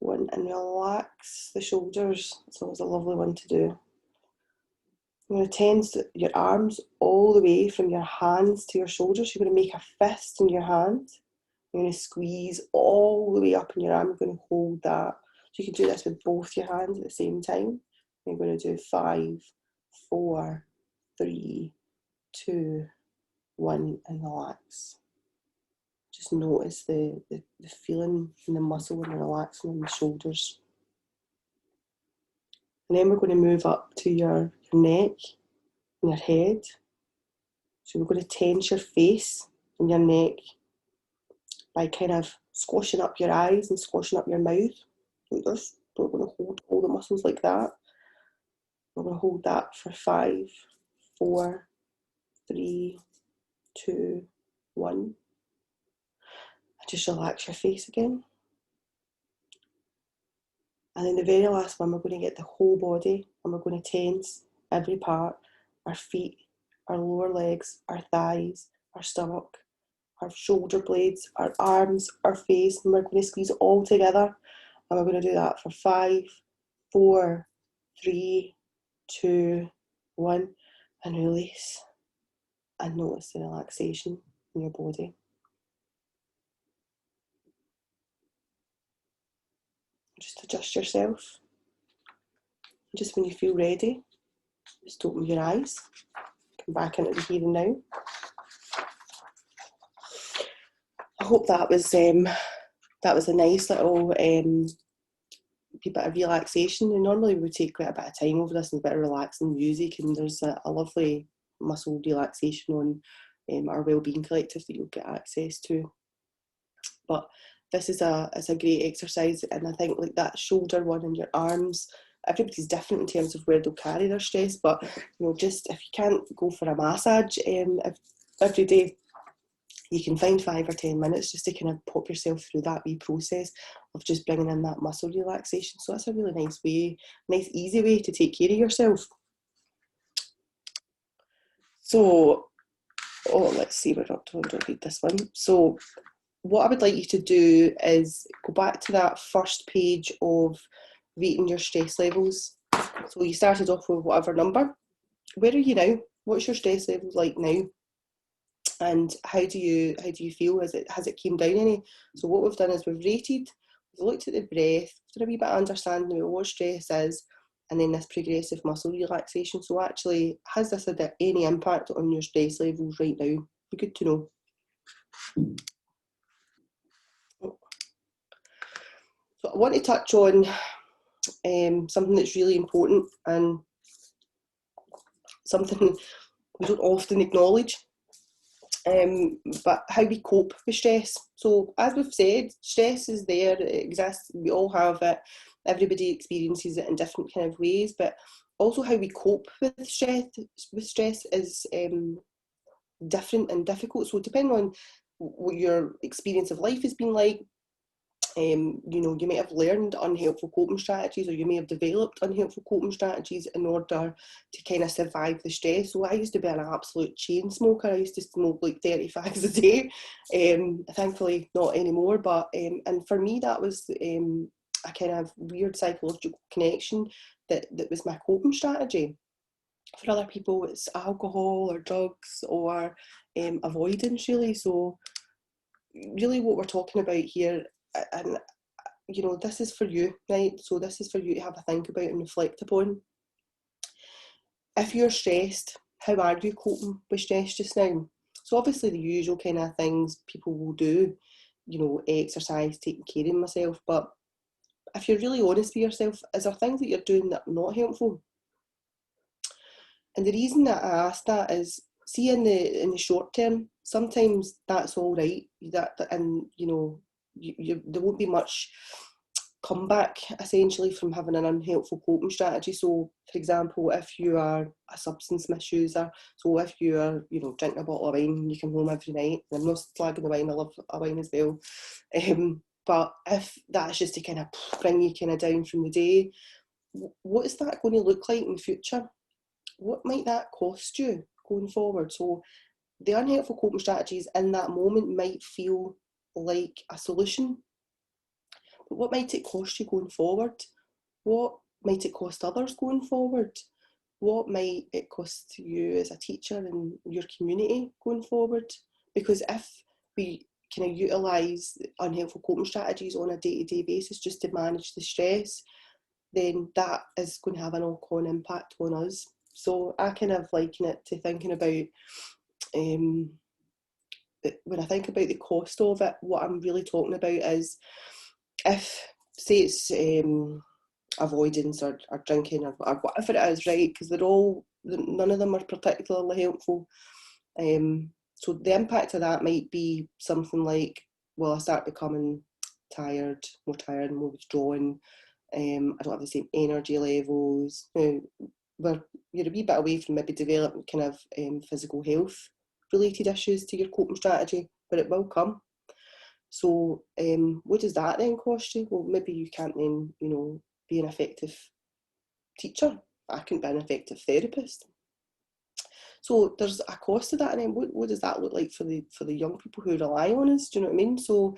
1, and relax the shoulders. It's always a lovely one to do. You're going to tense your arms all the way from your hands to your shoulders. You're going to make a fist in your hand. You're going to squeeze all the way up in your arm. You're going to hold that. So you can do this with both your hands at the same time. You're going to do 5, 4, 3, 2, 1, and relax. Just notice the feeling in the muscle and the relaxing in the shoulders. And then we're going to move up to your neck and your head. So we're going to tense your face and your neck by kind of squashing up your eyes and squashing up your mouth like this. We're going to hold all the muscles like that. We're going to hold that for 5, 4, 3, 2, 1. And just relax your face again. And then the very last one, we're going to get the whole body and we're going to tense every part. Our feet, our lower legs, our thighs, our stomach, our shoulder blades, our arms, our face, and we're going to squeeze it all together. And we're going to do that for 5, 4, 3, 2, 1, and release. And notice the relaxation in your body. Just adjust yourself. Just when you feel ready, just open your eyes. Come back into the here and now. I hope that was a nice little bit of relaxation. And normally we would take quite a bit of time over this and a bit of relaxing music, and there's a lovely muscle relaxation on our Wellbeing Collective that you'll get access to. But this is a great exercise, and I think like that shoulder one and your arms, everybody's different in terms of where they'll carry their stress, but just if you can't go for a massage every day, you can find 5 or 10 minutes just to kind of pop yourself through that wee process of just bringing in that muscle relaxation. So that's a really nice way, nice easy way to take care of yourself. So, let's see, we're up to, don't read this one. So what I would like you to do is go back to that first page of rating your stress levels. So you started off with whatever number. Where are you now? What's your stress levels like now? And how do you feel? Has it came down any? So what we've done is we've rated, we've looked at the breath, done a wee bit of understanding of what stress is, and then this progressive muscle relaxation. So actually, has this had any impact on your stress levels right now? Be good to know. So I want to touch on something that's really important and something we don't often acknowledge, but how we cope with stress. So as we've said, stress is there, it exists, we all have it, everybody experiences it in different kind of ways, but also how we cope with stress is different and difficult. So depending on what your experience of life has been like, you may have learned unhelpful coping strategies, or you may have developed unhelpful coping strategies in order to kind of survive the stress. So I used to be an absolute chain smoker. I used to smoke like 30 fags a day. Thankfully not anymore, but and for me that was a kind of weird psychological connection that was my coping strategy. For other people it's alcohol or drugs or avoidance, really. So really what we're talking about here, and this is for you, right? So this is for you to have a think about and reflect upon. If you're stressed, how are you coping with stress just now? So obviously the usual kind of things people will do, exercise, taking care of myself, but if you're really honest with yourself, is there things that you're doing that are not helpful? And the reason that I ask that is, see, in the short term, sometimes that's all right, and there won't be much comeback essentially from having an unhelpful coping strategy. So for example, if you are a substance misuser, so if you are drinking a bottle of wine and you come home every night, and I'm not slagging the wine, I love a wine as well, but if that's just to kind of bring you kind of down from the day, what is that going to look like in the future? What might that cost you going forward? So the unhelpful coping strategies in that moment might feel like a solution, but what might it cost you going forward? What might it cost others going forward? What might it cost you as a teacher in your community going forward? Because if we kind of utilise unhelpful coping strategies on a day-to-day basis just to manage the stress, then that is going to have an knock-on impact on us. So I kind of liken it to thinking about, when I think about the cost of it, what I'm really talking about is, if, say it's avoidance or drinking or whatever it is, right? Because none of them are particularly helpful. So the impact of that might be something like, well, I start becoming more tired, more withdrawn. I don't have the same energy levels. You're a wee bit away from maybe developing kind of physical health related issues to your coping strategy, but it will come. So what does that then cost you? Well, maybe you can't then, be an effective teacher. I couldn't be an effective therapist. So there's a cost to that, and then what does that look like for the young people who rely on us? Do you know what I mean? So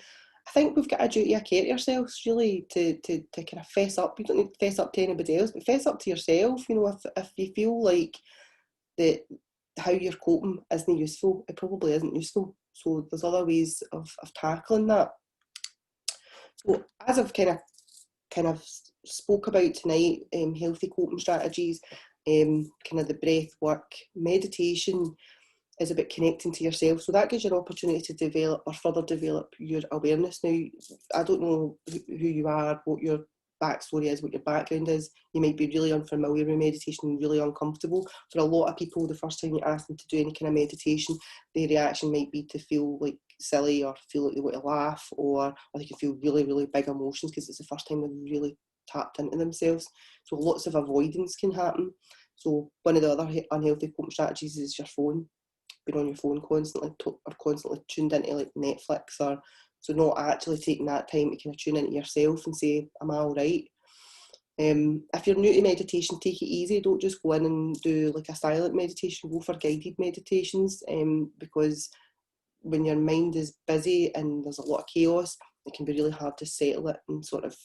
I think we've got a duty of care to ourselves, really, to kind of fess up. You don't need to fess up to anybody else, but fess up to yourself. If you feel like that how you're coping isn't useful, it probably isn't useful. So there's other ways of tackling that. So as I've kind of spoke about tonight, healthy coping strategies, kind of the breath work, meditation is about connecting to yourself. So that gives you an opportunity to develop or further develop your awareness. Now, I don't know who you are, what your backstory is, what your background is. You might be really unfamiliar with meditation and really uncomfortable. For a lot of people, the first time you ask them to do any kind of meditation, their reaction might be to feel like silly, or feel like they want to laugh, or they can feel really, really big emotions because it's the first time they've really tapped into themselves. So lots of avoidance can happen. So one of the other unhealthy coping strategies is your phone, been on your phone constantly or constantly tuned into like Netflix, or so not actually taking that time to kind of tune into yourself and say, am I all right? If you're new to meditation, take it easy. Don't just go in and do like a silent meditation. Go for guided meditations, because when your mind is busy and there's a lot of chaos, it can be really hard to settle it and sort of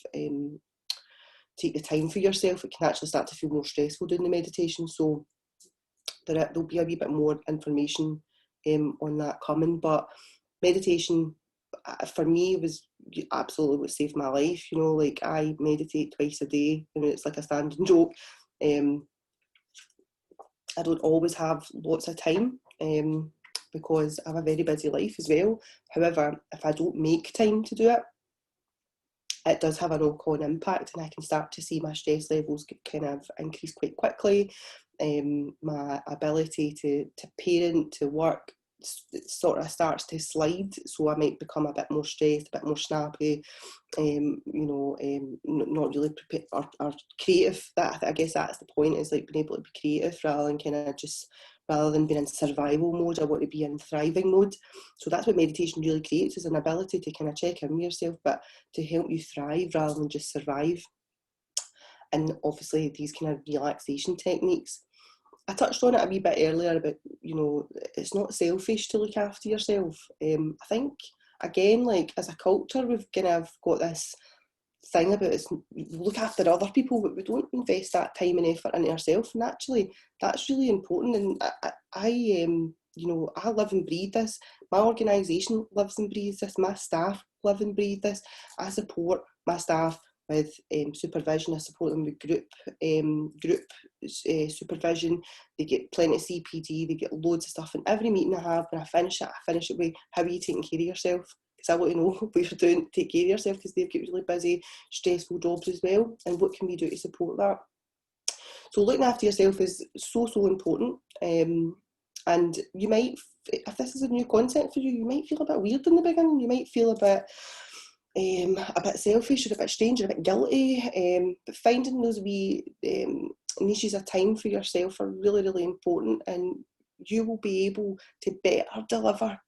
take the time for yourself. It can actually start to feel more stressful doing the meditation. So there'll be a wee bit more information on that coming. But meditation for me was absolutely what saved my life. You know, like I meditate twice a day, and it's like a standing joke. I don't always have lots of time because I have a very busy life as well. However, if I don't make time to do it, it does have a knock-on impact, and I can start to see my stress levels kind of increase quite quickly. My ability to parent, to work, sort of starts to slide, so I might become a bit more stressed, a bit more snappy, not really prepared or creative. That I guess that's the point, is like being able to be creative rather than being in survival mode. I want to be in thriving mode. So that's what meditation really creates, is an ability to kind of check in with yourself, but to help you thrive rather than just survive. And obviously these kind of relaxation techniques, I touched on it a wee bit earlier about, it's not selfish to look after yourself. I think, again, like as a culture, we've kind of got this thing about us, look after other people, but we don't invest that time and effort into ourselves. And actually, that's really important. And I live and breathe this. My organisation lives and breathes this. My staff live and breathe this. I support my staff with supervision. I support them with group supervision. They get plenty of CPD. They get loads of stuff. And every meeting I have, when I finish it with, how are you taking care of yourself? Because I want to know what you're doing to take care of yourself, because they've got really busy, stressful jobs as well. And what can we do to support that? So looking after yourself is so important. And you might, if this is a new concept for you, you might feel a bit weird in the beginning. You might feel a bit selfish, or a bit strange, or a bit guilty. But finding those wee niches of time for yourself are really, really important, and you will be able to better deliver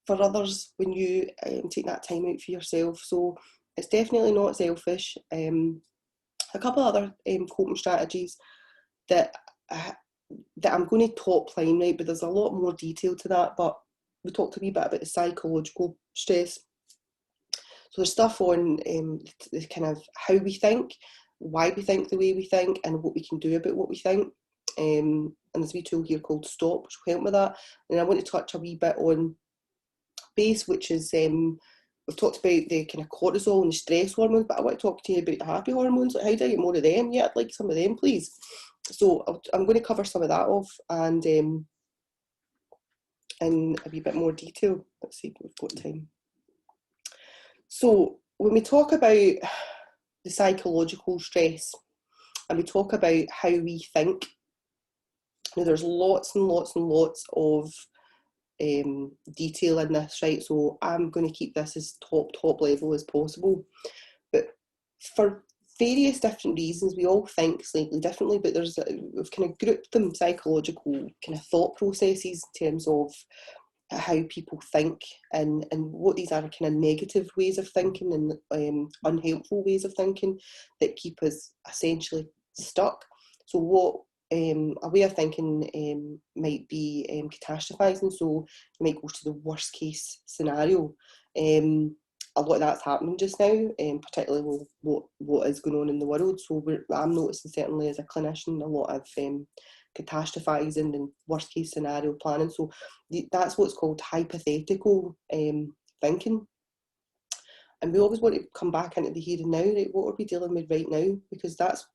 for others when you take that time out for yourself. So it's definitely not selfish. A couple of other coping strategies that I'm going to top line, right, but there's a lot more detail to that. But we talked a wee bit about the psychological stress. So there's stuff on the kind of how we think, why we think the way we think, and what we can do about what we think. And there's a wee tool here called Stop, which will help with that. And I want to touch a wee bit on base, which is we've talked about the kind of cortisol and the stress hormones, but I want to talk to you about the happy hormones. Like, how do I get more of them? Yeah, I'd like some of them, please. So I'm going to cover some of that off, and in a wee bit more detail. Let's see if we've got time. So when we talk about the psychological stress, and we talk about how we think, there's lots and lots and lots of detail in this, right? So I'm going to keep this as top level as possible. But for various different reasons, we all think slightly differently, but we've kind of grouped them psychological kind of thought processes in terms of how people think, and what these are kind of negative ways of thinking and unhelpful ways of thinking that keep us essentially stuck. So what a way of thinking might be catastrophizing. So you might go to the worst case scenario. A lot of that's happening just now, particularly with what is going on in the world. So I'm noticing, certainly as a clinician, a lot of catastrophizing and worst case scenario planning. So that's what's called hypothetical thinking. And we always want to come back into the here and now, right? What are we dealing with right now? Because that's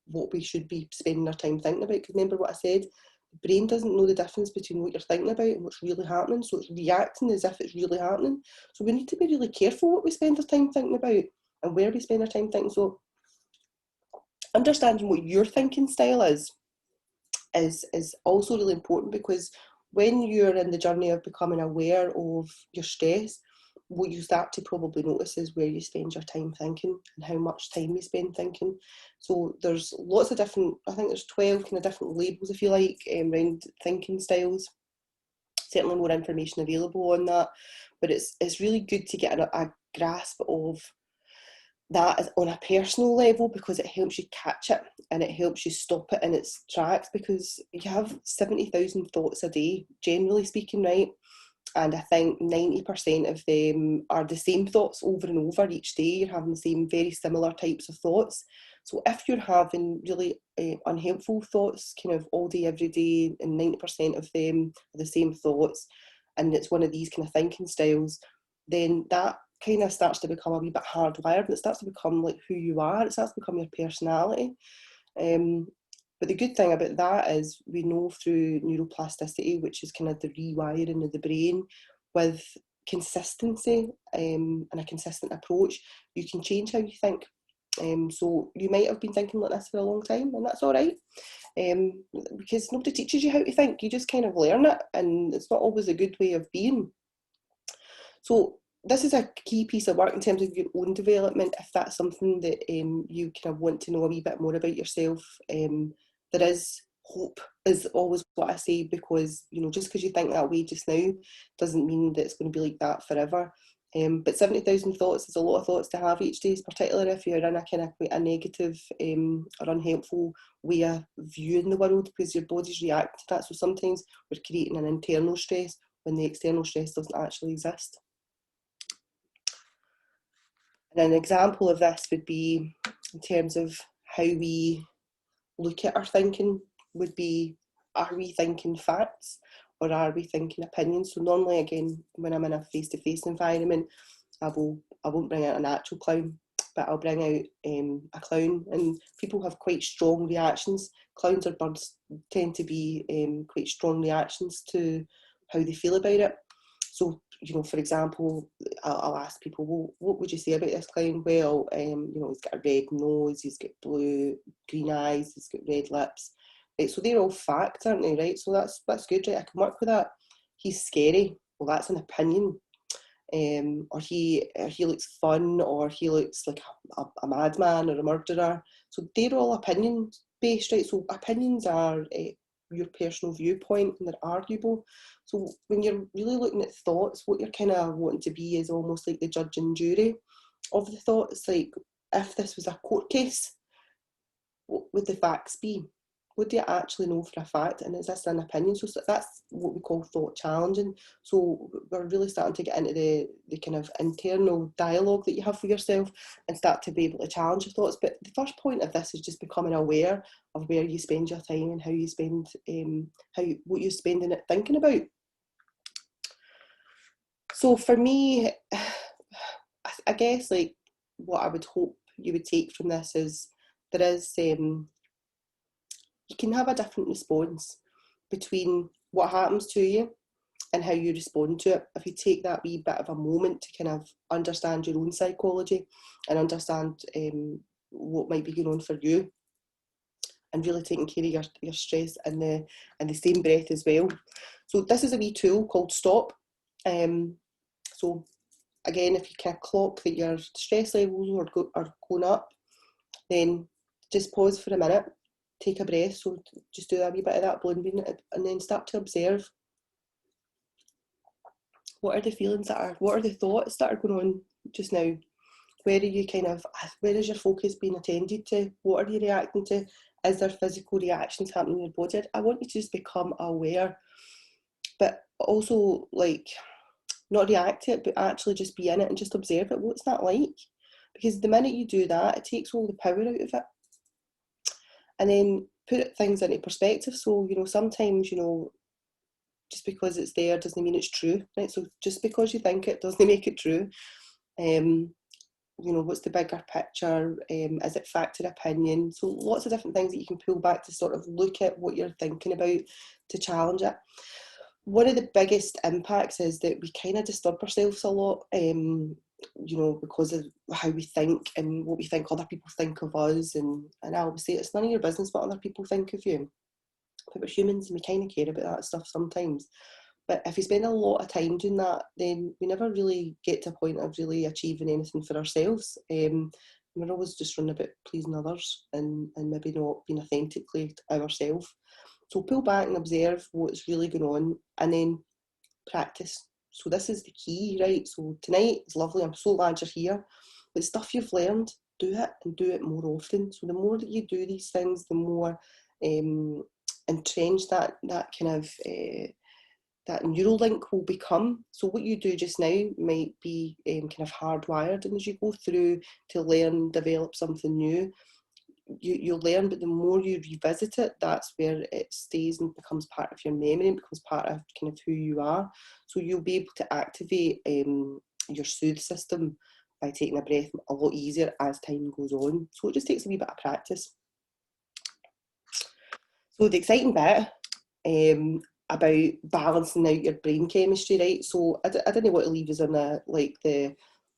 what we should be spending our time thinking about. Because remember what I said, the brain doesn't know the difference between what you're thinking about and what's really happening. So it's reacting as if it's really happening. So we need to be really careful what we spend our time thinking about and where we spend our time thinking. So understanding what your thinking style is also really important, because when you're in the journey of becoming aware of your stress, what you start to probably notice is where you spend your time thinking and how much time you spend thinking. So there's lots of different, I think there's 12 kind of different labels, if you like, around thinking styles. certainly more information available on that, but it's really good to get a grasp of that on a personal level, because it helps you catch it and it helps you stop it in its tracks, because you have 70,000 thoughts a day, generally speaking, right? And I think 90% of them are the same thoughts over and over each day. You're having the same very similar types of thoughts. So if you're having really unhelpful thoughts kind of all day, every day, and 90% of them are the same thoughts, and it's one of these kind of thinking styles, then that kind of starts to become a wee bit hardwired, and it starts to become like who you are. It starts to become your personality. But the good thing about that is we know through neuroplasticity, which is kind of the rewiring of the brain, with consistency and a consistent approach, you can change how you think. So you might have been thinking like this for a long time, and that's all right, because nobody teaches you how to think. You just kind of learn it, and it's not always a good way of being. So this is a key piece of work in terms of your own development. If that's something that you kind of want to know a wee bit more about yourself, there is hope, is always what I say, because just because you think that way just now doesn't mean that it's going to be like that forever. But 70,000 thoughts is a lot of thoughts to have each day, particularly if you're in a kind of quite a negative or unhelpful way of viewing the world, because your body's reacting to that. So sometimes we're creating an internal stress when the external stress doesn't actually exist. And an example of this would be in terms of how we look at our thinking would be, are we thinking facts or are we thinking opinions? So normally, again, when I'm in a face-to-face environment, I won't bring out an actual clown, but I'll bring out a clown, and people have quite strong reactions. Clowns or birds tend to be quite strong reactions to how they feel about it. So, for example, I'll ask people, well, what would you say about this clown? Well, he's got a red nose, he's got green eyes, he's got red lips. Right, so they're all facts, aren't they, right? So that's good, right? I can work with that. He's scary. Well, that's an opinion. Or he looks fun, or he looks like a madman or a murderer. So they're all opinion based, right? So opinions are your personal viewpoint, and they're arguable. So when you're really looking at thoughts, what you're kind of wanting to be is almost like the judge and jury of the thought. It's like, if this was a court case, what would the facts be? What do you actually know for a fact? And is this an opinion? So that's what we call thought challenging. So we're really starting to get into the kind of internal dialogue that you have for yourself and start to be able to challenge your thoughts. But the first point of this is just becoming aware of where you spend your time and how you spend, what you're spending it thinking about. So for me, I guess like what I would hope you would take from this is there is you can have a different response between what happens to you and how you respond to it. If you take that wee bit of a moment to kind of understand your own psychology and understand what might be going on for you, and really taking care of your stress in the same breath as well. So this is a wee tool called Stop. So again, if you can clock that your stress levels are going up, then just pause for a minute, take a breath. So just do a wee bit of that balloon beating, and then start to observe. What are the feelings what are the thoughts that are going on just now? Where is your focus being attended to? What are you reacting to? Is there physical reactions happening in your body? I want you to just become aware, but also like not react to it, but actually just be in it and just observe it. What's that like? Because the minute you do that, it takes all the power out of it. And then put things into perspective. So, sometimes, just because it's there doesn't mean it's true, right? So just because you think it doesn't make it true. What's the bigger picture? Is it fact or opinion? So lots of different things that you can pull back to sort of look at what you're thinking about to challenge it. One of the biggest impacts is that we kind of disturb ourselves a lot, because of how we think and what we think other people think of us. And I would say it's none of your business what other people think of you. But we're humans and we kind of care about that stuff sometimes. But if we spend a lot of time doing that, then we never really get to a point of really achieving anything for ourselves. We're always just running about pleasing others and maybe not being authentically ourselves. So pull back and observe what's really going on, and then practice. So this is the key, right? So tonight is lovely, I'm so glad you're here, but stuff you've learned, do it and do it more often. So the more that you do these things, the more entrenched that kind of that neural link will become. So what you do just now might be kind of hardwired, and as you go through to learn, develop something new, you'll learn, but the more you revisit it, that's where it stays and becomes part of your memory and becomes part of kind of who you are. So you'll be able to activate your soothe system by taking a breath a lot easier as time goes on. So it just takes a wee bit of practice. So the exciting bit about balancing out your brain chemistry, right? So I didn't want to leave us on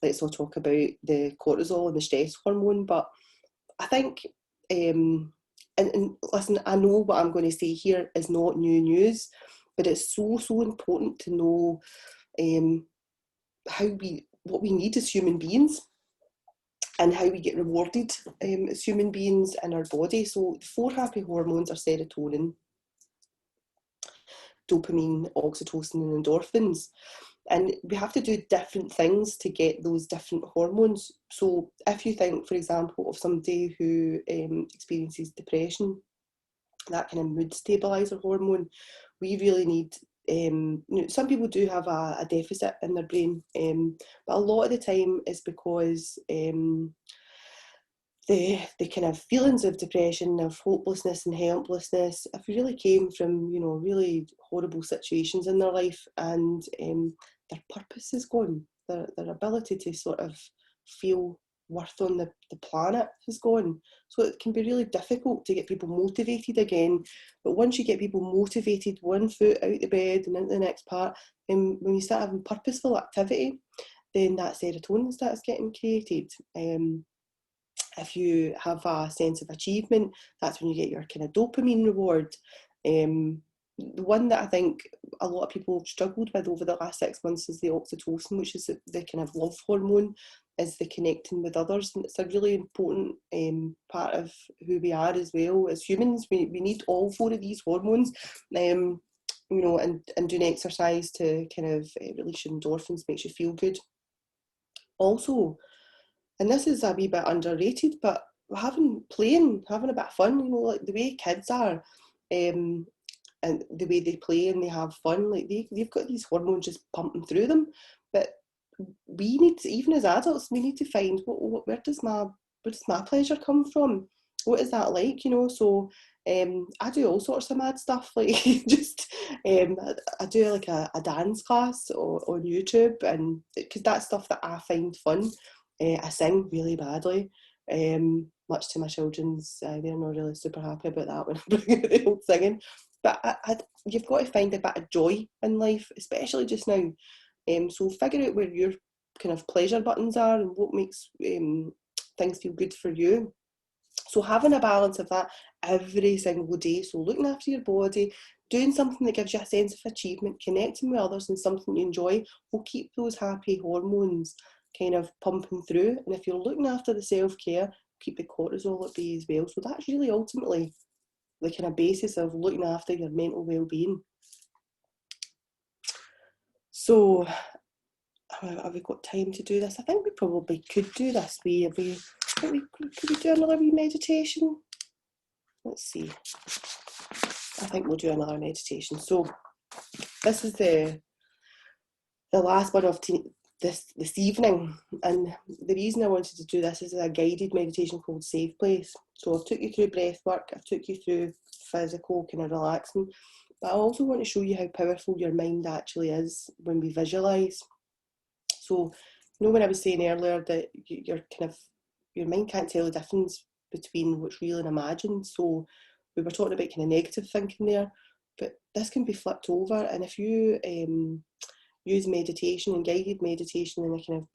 let's all talk about the cortisol and the stress hormone, but I think, and listen, I know what I'm going to say here is not new news, but it's so important to know what we need as human beings and how we get rewarded as human beings in our body. So the 4 happy hormones are serotonin, dopamine, oxytocin and endorphins. And we have to do different things to get those different hormones. So if you think, for example, of somebody who experiences depression, that kind of mood stabilizer hormone, we really need, some people do have a deficit in their brain, but a lot of the time is because the kind of feelings of depression, of hopelessness and helplessness, have really came from, really horrible situations in their life, and their purpose is gone. Their ability to sort of feel worth on the planet has gone. So it can be really difficult to get people motivated again. But once you get people motivated, one foot out the bed and into the next part, and when you start having purposeful activity, then that serotonin starts getting created. If you have a sense of achievement, that's when you get your kind of dopamine reward. The one that I think a lot of people have struggled with over the last 6 months is the oxytocin, which is the kind of love hormone, is the connecting with others. And it's a really important part of who we are as well. As humans, we need all 4 of these hormones, and doing exercise to kind of release your endorphins makes you feel good. Also, and this is a wee bit underrated, but having a bit of fun, like the way kids are, and the way they play and they have fun, like they've got these hormones just pumping through them. But we need to, even as adults, we need to find where does my pleasure come from? What is that like? So I do all sorts of mad stuff, like just I do like a dance class on YouTube, and because that's stuff that I find fun. I sing really badly, much to my children's, they're not really super happy about that when I bring out the old singing. But you've got to find a bit of joy in life, especially just now. So figure out where your kind of pleasure buttons are and what makes things feel good for you. So having a balance of that every single day. So looking after your body, doing something that gives you a sense of achievement, connecting with others and something you enjoy will keep those happy hormones kind of pumping through. And if you're looking after the self-care, keep the cortisol at bay as well. So that's really ultimately the kind of basis of looking after your mental well-being. So have we got time to do this? I think we probably could do this. Could we do another wee meditation? Let's see. I think we'll do another meditation. So this is the last one of this evening, and the reason I wanted to do this is a guided meditation called Safe Place. So I've took you through breath work, I've took you through physical kind of relaxing, but I also want to show you how powerful your mind actually is when we visualise. So when I was saying earlier that your mind can't tell the difference between what's real and imagined. So we were talking about kind of negative thinking there, but this can be flipped over, and if you use meditation and guided meditation in a kind of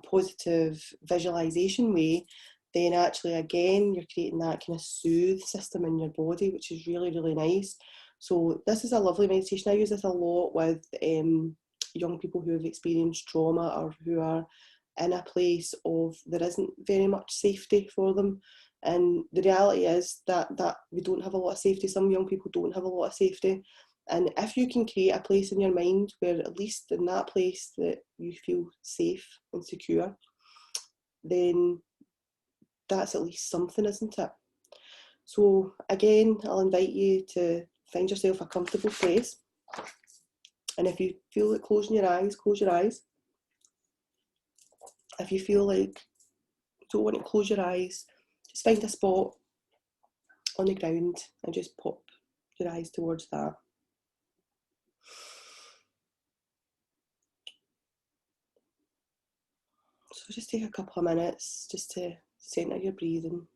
positive visualization way, then actually again you're creating that kind of soothe system in your body, which is really, really nice. So this is a lovely meditation. I use this a lot with young people who have experienced trauma or who are in a place of there isn't very much safety for them. And the reality is that we don't have a lot of safety. Some young people don't have a lot of safety. And if you can create a place in your mind where at least in that place that you feel safe and secure, then that's at least something, isn't it? So again, I'll invite you to find yourself a comfortable place. And if you feel like closing your eyes, close your eyes. If you feel like you don't want to close your eyes, just find a spot on the ground and just pop your eyes towards that. So just take a couple of minutes just to centre your breathing.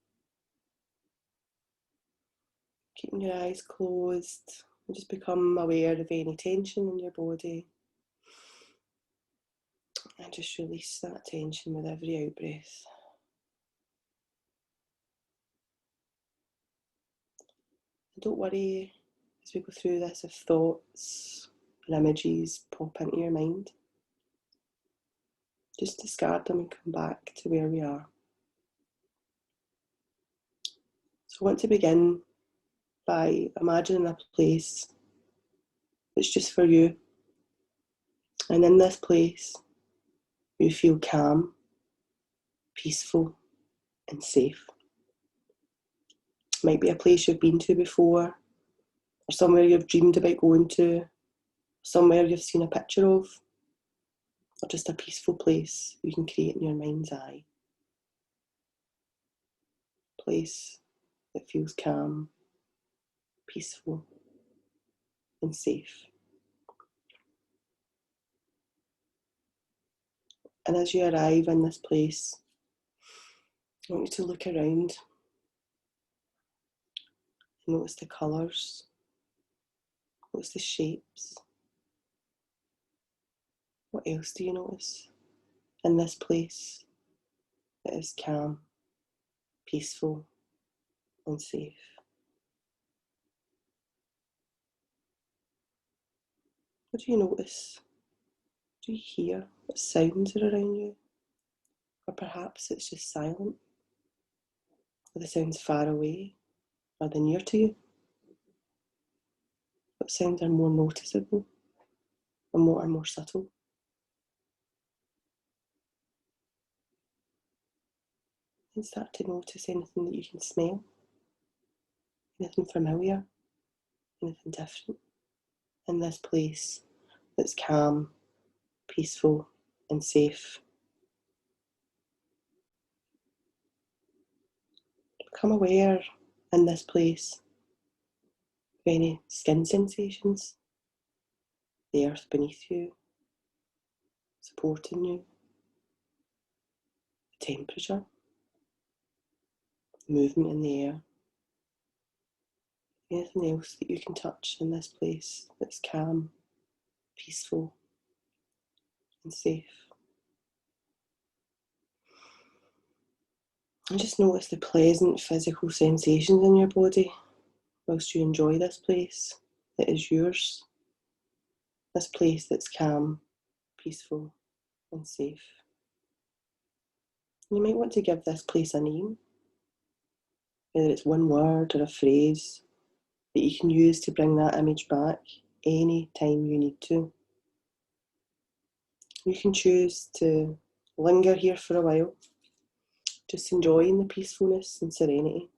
Keeping your eyes closed and just become aware of any tension in your body. And just release that tension with every out breath. And don't worry as we go through this if thoughts and images pop into your mind. Just discard them and come back to where we are. So I want to begin by imagining a place that's just for you. And in this place, you feel calm, peaceful, and safe. It might be a place you've been to before, or somewhere you've dreamed about going to, somewhere you've seen a picture of, or just a peaceful place you can create in your mind's eye. A place that feels calm, peaceful, and safe. And as you arrive in this place, I want you to look around. Notice the colours. Notice the shapes. What else do you notice in this place that is calm, peaceful, and safe? What do you notice? Do you hear? What sounds are around you? Or perhaps it's just silent? Are the sounds far away? Are they near to you? What sounds are more noticeable and what are more subtle? And start to notice anything that you can smell, anything familiar, anything different in this place that's calm, peaceful, and safe. Become aware in this place of any skin sensations, the earth beneath you, supporting you, the temperature, movement in the air, anything else that you can touch in this place that's calm, peaceful, and safe. And just notice the pleasant physical sensations in your body whilst you enjoy this place that is yours, this place that's calm, peaceful, and safe. You might want to give this place a name, whether it's one word or a phrase that you can use to bring that image back any time you need to. You can choose to linger here for a while, just enjoying the peacefulness and serenity.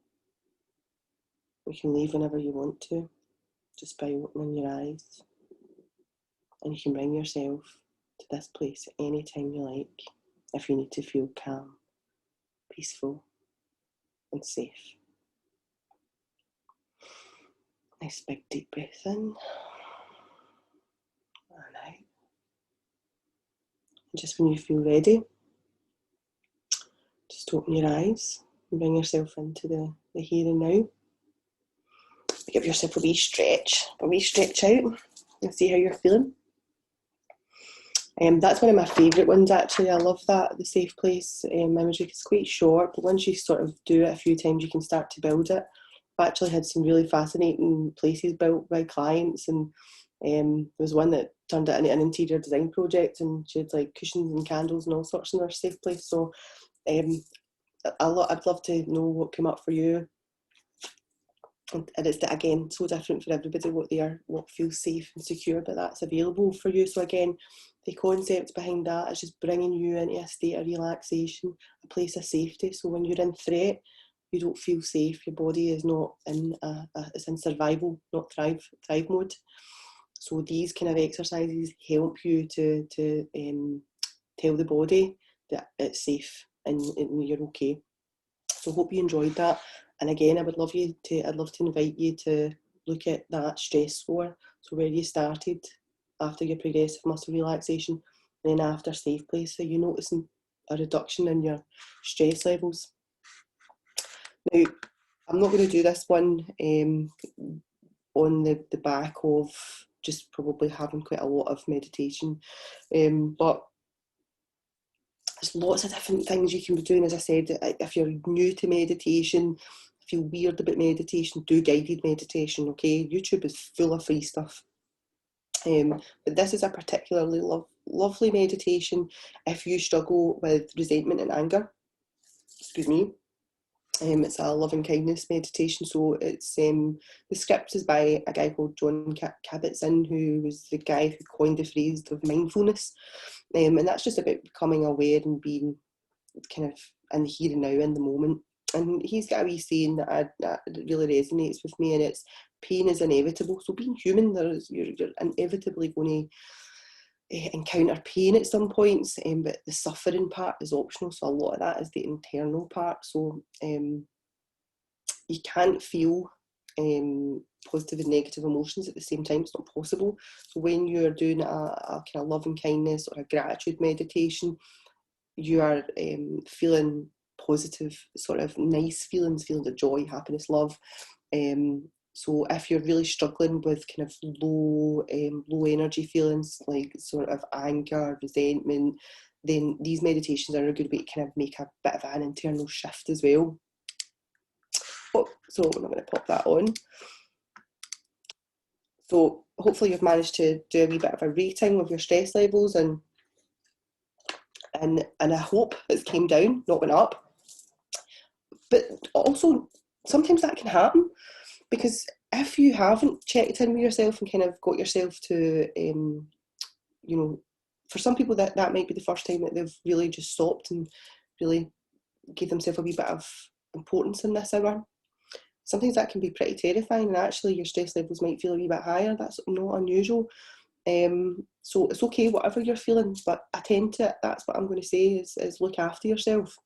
You can leave whenever you want to, just by opening your eyes. And you can bring yourself to this place anytime you like, if you need to feel calm, peaceful, and safe. Nice big deep breath in and out. And just when you feel ready, just open your eyes and bring yourself into the here and now. Give yourself a wee stretch out and see how you're feeling. That's one of my favourite ones actually. I love that, the safe place imagery. It's quite short, but once you sort of do it a few times, you can start to build it. I've actually had some really fascinating places built by clients, and there was one that turned it into an interior design project, and she had like cushions and candles and all sorts in her safe place. So I'd love to know what came up for you. and it's, again, so different for everybody what feels safe and secure, but that's available for you. So again, the concept behind that is just bringing you into a state of relaxation, a place of safety. So when you're in threat, you don't feel safe. Your body is not in it's in survival, not thrive mode. So these kind of exercises help you to tell the body that it's safe and you're okay. So hope you enjoyed that. And again, I'd love to invite you to look at that stress score. So where you started after your progressive muscle relaxation, and then after safe place, so you're noticing a reduction in your stress levels. Now, I'm not going to do this one on the back of just probably having quite a lot of meditation, but there's lots of different things you can be doing. As I said, if you're new to meditation, feel weird about meditation, do guided meditation, okay? YouTube is full of free stuff. But this is a particularly lovely meditation if you struggle with resentment and anger. Excuse me. It's a loving kindness meditation. So it's the script is by a guy called Jon Kabat-Zinn, who was the guy who coined the phrase of mindfulness. And that's just about becoming aware and being kind of in the here and now, in the moment. And he's got a wee saying that really resonates with me, and it's pain is inevitable. So being human, you're inevitably going to encounter pain at some points, but the suffering part is optional. So a lot of that is the internal part. So you can't feel positive and negative emotions at the same time. It's not possible. So when you're doing a kind of loving kindness or a gratitude meditation, you are feeling positive, sort of nice feelings of joy, happiness, love. So if you're really struggling with kind of low energy feelings like sort of anger, resentment, then these meditations are a good way to kind of make a bit of an internal shift as well. So I'm going to pop that on. So hopefully you've managed to do a wee bit of a rating of your stress levels, and I hope it's came down, not went up. But also, sometimes that can happen, because if you haven't checked in with yourself and kind of got yourself to, for some people that might be the first time that they've really just stopped and really gave themselves a wee bit of importance in this hour. Sometimes that can be pretty terrifying, and actually your stress levels might feel a wee bit higher. That's not unusual. So it's okay, whatever you're feeling, but attend to it. That's what I'm going to say, is look after yourself.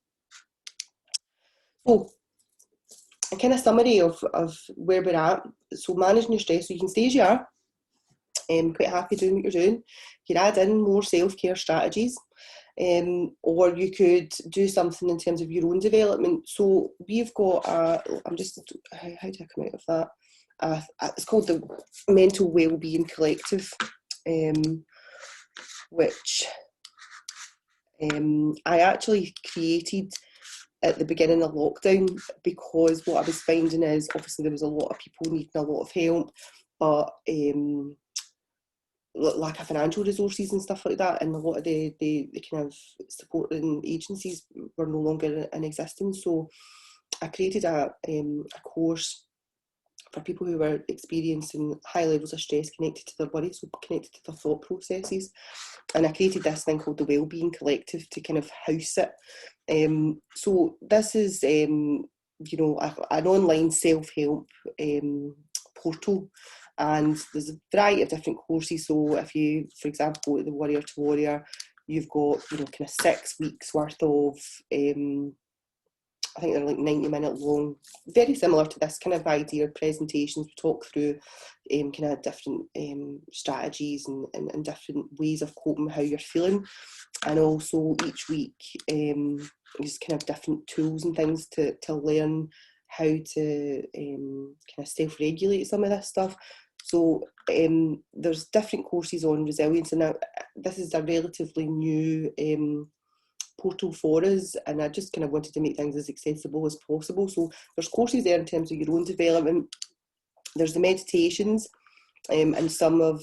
So a kind of summary of where we're at. So managing your stress, so you can stay as you are. Quite happy doing what you're doing. You can add in more self-care strategies, or you could do something in terms of your own development. So we've got how do I come out of that? It's called the Mental Wellbeing Collective, which I actually created at the beginning of lockdown, because what I was finding is obviously there was a lot of people needing a lot of help, but lack of financial resources and stuff like that, and a lot of the kind of supporting agencies were no longer in existence. So I created a course for people who were experiencing high levels of stress connected to their worries, so connected to their thought processes. And I created this thing called the Wellbeing Collective to kind of house it. So this is, an online self-help portal, and there's a variety of different courses. So if you, for example, go to the Warrior to Warrior, you've got kind of 6 weeks worth of I think they're like 90-minute long, very similar to this kind of idea of presentations. We talk through kind of different strategies and different ways of coping, how you're feeling. And also each week just kind of different tools and things to learn how to kind of self-regulate some of this stuff. So there's different courses on resilience, and now this is a relatively new portal for us, and I just kind of wanted to make things as accessible as possible. So there's courses there in terms of your own development. There's the meditations, and some of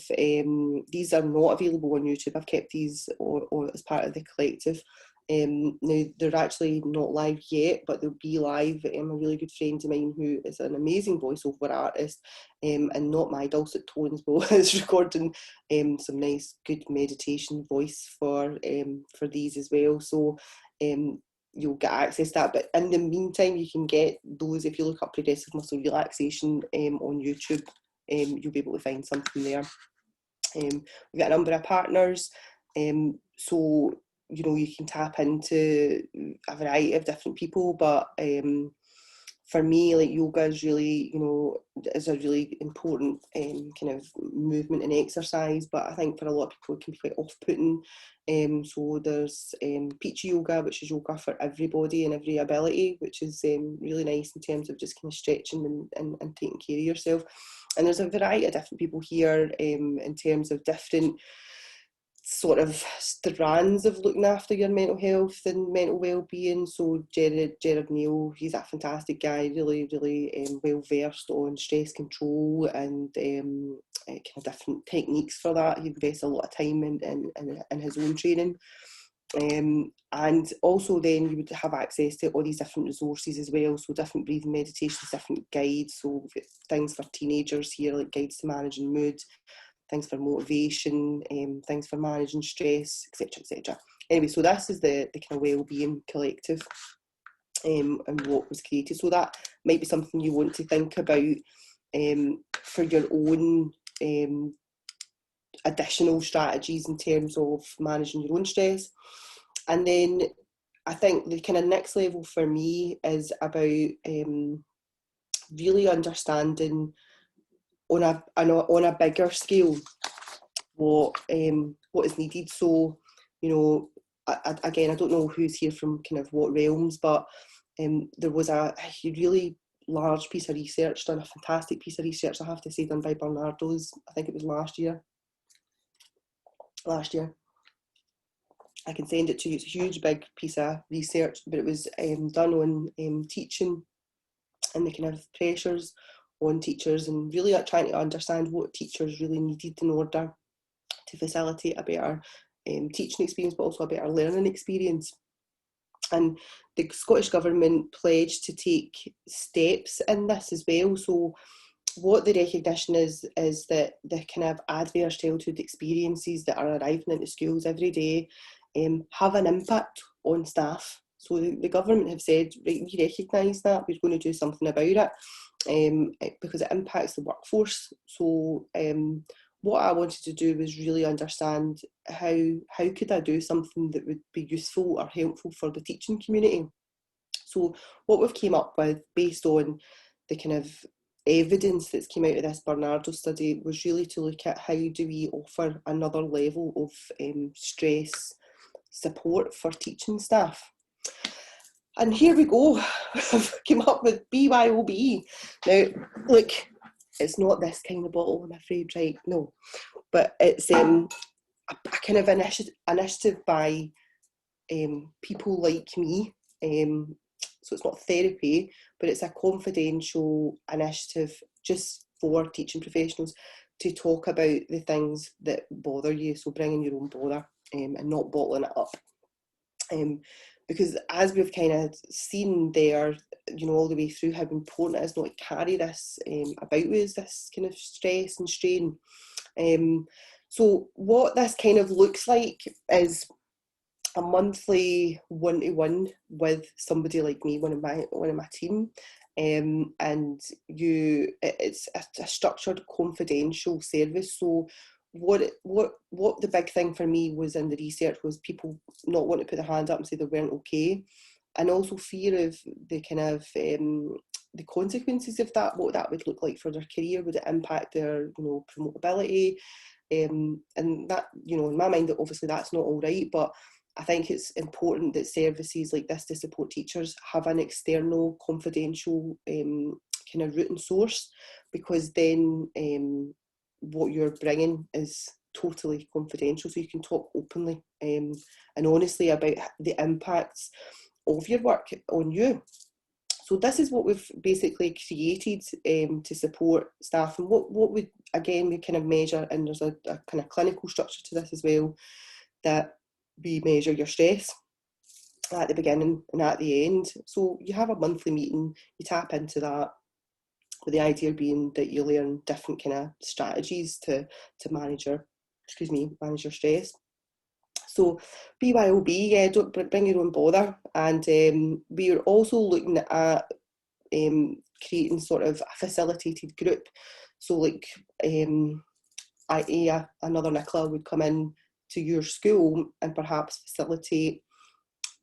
these are not available on YouTube. I've kept these or as part of the collective, Now, they're actually not live yet, but they'll be live. A really good friend of mine who is an amazing voiceover artist, and not my dulcet tones, but is recording some nice, good meditation voice for these as well. So you'll get access to that. But in the meantime, you can get those, if you look up progressive muscle relaxation on YouTube, you'll be able to find something there. We've got a number of partners, so you know, you can tap into a variety of different people, but for me, like, yoga is really, you know, is a really important kind of movement and exercise, but I think for a lot of people it can be quite off-putting. So there's Peachy Yoga, which is yoga for everybody and every ability, which is really nice in terms of just kind of stretching and taking care of yourself. And there's a variety of different people here in terms of different sort of strands of looking after your mental health and mental well-being. So Gerard Neal, he's a fantastic guy, really well versed on stress control and kind of different techniques for that. He invests a lot of time in his own training. And also then you would have access to all these different resources as well, so different breathing meditations, different guides. So we've got things for teenagers here, like guides to managing mood, things for motivation, things for managing stress, etc, etc. Anyway, so this is the kind of Wellbeing Collective and what was created. So that might be something you want to think about for your own additional strategies in terms of managing your own stress. And then I think the kind of next level for me is about really understanding on a bigger scale what is needed. So, you know, again, I don't know who's here from kind of what realms, but there was a really large piece of research done, a fantastic piece of research, I have to say, done by Barnardo's. I think it was last year. I can send it to you. It's a huge, big piece of research, but it was done on teaching and the kind of pressures on teachers, and really trying to understand what teachers really needed in order to facilitate a better teaching experience, but also a better learning experience. And the Scottish Government pledged to take steps in this as well. So what the recognition is that the kind of adverse childhood experiences that are arriving into schools every day have an impact on staff. So the government have said, right, we recognise that, we're going to do something about it because it impacts the workforce. So what I wanted to do was really understand how could I do something that would be useful or helpful for the teaching community. So what we've came up with, based on the kind of evidence that's came out of this Barnardo study, was really to look at how do we offer another level of stress support for teaching staff. And here we go. I've come up with BYOB. Now, look, it's not this kind of bottle, I'm afraid, right? No. But it's a kind of initiative by people like me. So it's not therapy, but it's a confidential initiative just for teaching professionals to talk about the things that bother you. So bringing your own bother and not bottling it up. Because as we've kind of seen there, you know, all the way through, how important it is not to carry this about with us, this kind of stress and strain. So what this kind of looks like is a monthly one-to-one with somebody like me, one of my team, and it's a structured confidential service. So what the big thing for me was in the research was people not wanting to put their hand up and say they weren't okay, and also fear of the kind of the consequences of that, what that would look like for their career, would it impact their, you know, promotability, and that, you know, in my mind, obviously that's not all right, but I think it's important that services like this to support teachers have an external confidential kind of root and source, because then what you're bringing is totally confidential, so you can talk openly and honestly about the impacts of your work on you. So this is what we've basically created to support staff, and what we kind of measure, and there's a kind of clinical structure to this as well, that we measure your stress. at the beginning and at the end. So you have a monthly meeting, you tap into that, with the idea being that you learn different kind of strategies to manage your stress. So BYOB, yeah, don't bring your own bother. And we are also looking at creating sort of a facilitated group. So like another Nicola would come in to your school and perhaps facilitate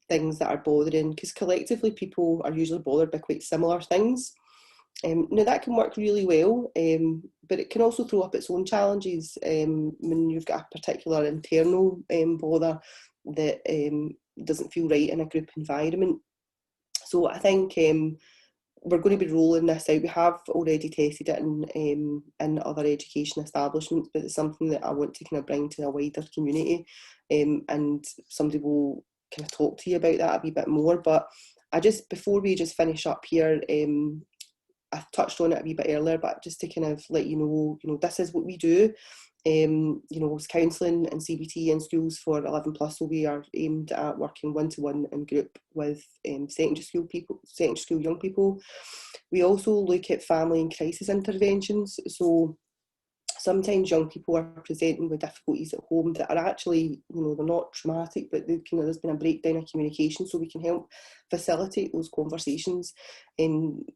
things that are bothering, because collectively people are usually bothered by quite similar things. Now that can work really well, but it can also throw up its own challenges when you've got a particular internal bother that doesn't feel right in a group environment. So I think we're going to be rolling this out. We have already tested it in other education establishments, but it's something that I want to kind of bring to a wider community, and somebody will kind of talk to you about that a wee bit more. But before we just finish up here, I touched on it a wee bit earlier, but just to kind of let you know, this is what we do. It's counselling and CBT in schools for 11 plus, so we are aimed at working one-to-one in group with secondary school young people. We also look at family and crisis interventions. So sometimes young people are presenting with difficulties at home that are actually, they're not traumatic, but there's been a breakdown in communication, so we can help facilitate those conversations in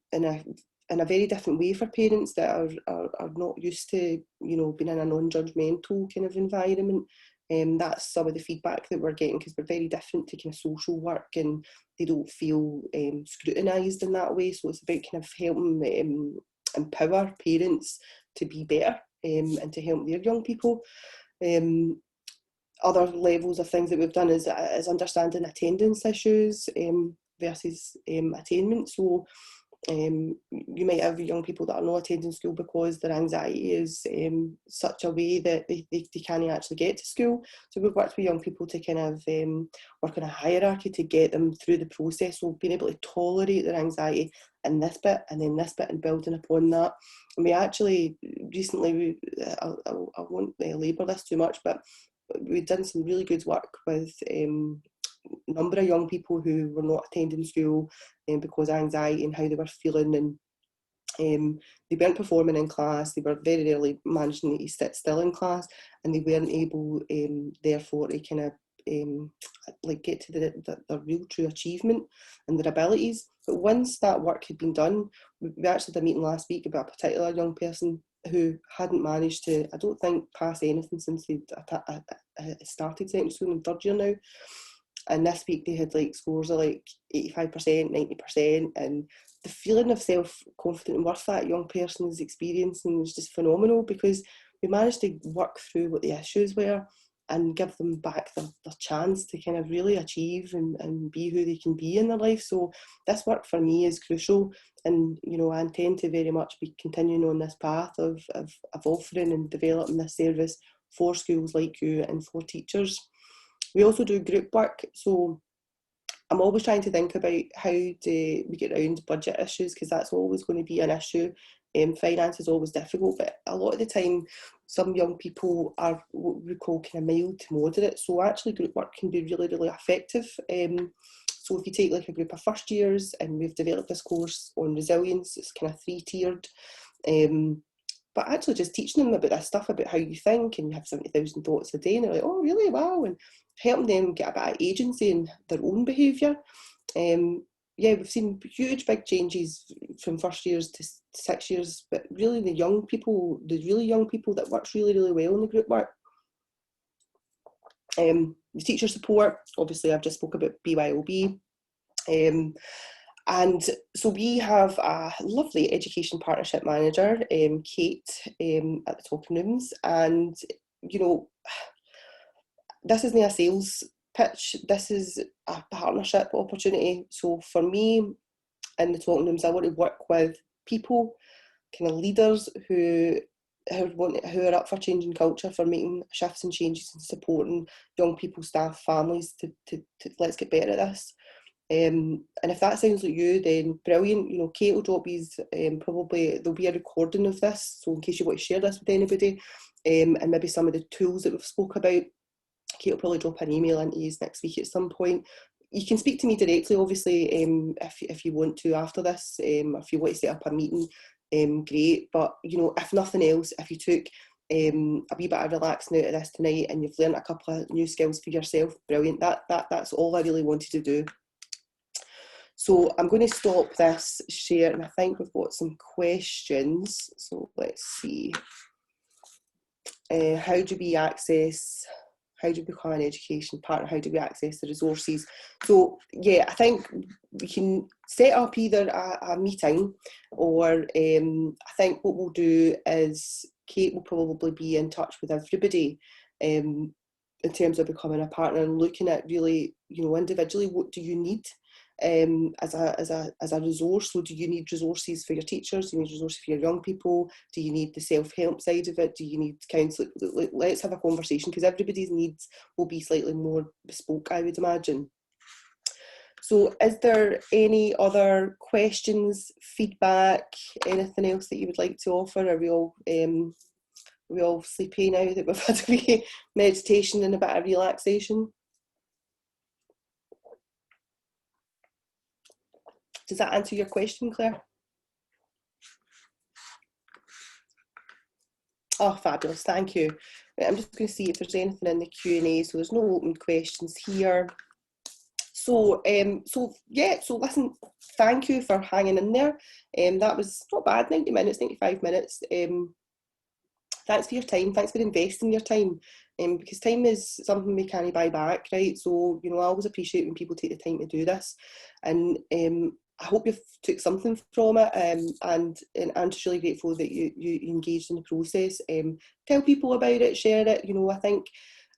a very different way for parents that are not used to, being in a non-judgmental kind of environment. That's some of the feedback that we're getting, because we're very different to kind of social work, and they don't feel scrutinised in that way. So it's about kind of helping empower parents to be better and to help their young people. Other levels of things that we've done is understanding attendance issues versus attainment. So you might have young people that are not attending school because their anxiety is such a way that they can't actually get to school. So we've worked with young people to kind of work on a hierarchy to get them through the process, so being able to tolerate their anxiety in this bit and then this bit and building upon that. And we actually recently, I won't labour this too much, but we've done some really good work with number of young people who were not attending school because of anxiety and how they were feeling, and they weren't performing in class. They were very rarely managing to sit still in class, and they weren't able therefore to kind of get to the real true achievement and their abilities. But once that work had been done, we actually had a meeting last week about a particular young person who hadn't managed to, I don't think, pass anything since they started secondary school in third year now. And this week they had scores of 85%, 90%, and the feeling of self-confidence and worth that young person is experiencing was just phenomenal, because we managed to work through what the issues were and give them back their chance to kind of really achieve and be who they can be in their life. So this work for me is crucial, and I intend to very much be continuing on this path of offering and developing this service for schools like you and for teachers. We also do group work, so I'm always trying to think about how do we get around budget issues, because that's always going to be an issue. Finance is always difficult, but a lot of the time some young people are what we call kind of mild to moderate, so actually group work can be really, really effective. So if you take a group of first years, and we've developed this course on resilience, it's kind of 3-tiered, but actually just teaching them about this stuff, about how you think, and you have 70,000 thoughts a day, and they're like, oh really, wow, and helping them get a bit of agency in their own behaviour. We've seen huge big changes from first years to 6 years, but really the really young people that works really, really well in the group work. The teacher support, obviously I've just spoke about BYOB. And so we have a lovely education partnership manager, Kate, at the Talking Rooms, and this isn't a sales pitch, this is a partnership opportunity. So for me, in the Talking Rooms, I want to work with people, kind of leaders who are up for changing culture, for making shifts and changes and supporting young people, staff, families to let's get better at this. And if that sounds like you, then brilliant. Kate will drop these, probably there'll be a recording of this, so in case you want to share this with anybody, and maybe some of the tools that we've spoke about, Kate will probably drop an email into you next week at some point. you can speak to me directly, obviously, if you want to after this, if you want to set up a meeting, great. But, you know, if nothing else, if you took a wee bit of relaxing out of this tonight and you've learned a couple of new skills for yourself, brilliant. That's all I really wanted to do. So I'm going to stop this share, and I think we've got some questions. So let's see. How do we become an education partner? How do we access the resources? So yeah, I think we can set up either a meeting, or I think what we'll do is Kate will probably be in touch with everybody in terms of becoming a partner and looking at really, you know, individually, what do you need as a resource? So do you need resources for your teachers? Do you need resources for your young people? Do you need the self-help side of it? Do you need counselling? Let's have a conversation, because everybody's needs will be slightly more bespoke, I would imagine. So is there any other questions, feedback, anything else that you would like to offer? Are we all sleepy now that we've had a wee meditation and a bit of relaxation? Does that answer your question, Claire? Oh, fabulous, thank you. Right, I'm just going to see if there's anything in the Q&A. So there's no open questions here. So listen, thank you for hanging in there. That was not bad, 90 minutes, 95 minutes. Thanks for your time, thanks for investing your time, because time is something we can't buy back, right? So, you know, I always appreciate when people take the time to do this, and I hope you've took something from it, and I'm just really grateful that you engaged in the process. Tell people about it, share it. You know, I think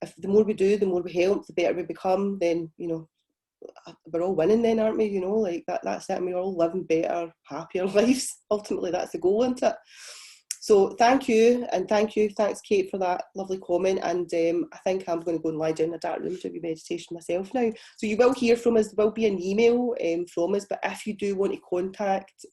if the more we do, the more we help, the better we become, then, you know, we're all winning then, aren't we? You know, like that's it, and we're all living better, happier lives. Ultimately, that's the goal, isn't it? So thank you, thanks Kate for that lovely comment, and I think I'm going to go and lie down in a dark room to do meditation myself now. So you will hear from us, there will be an email from us, but if you do want to contact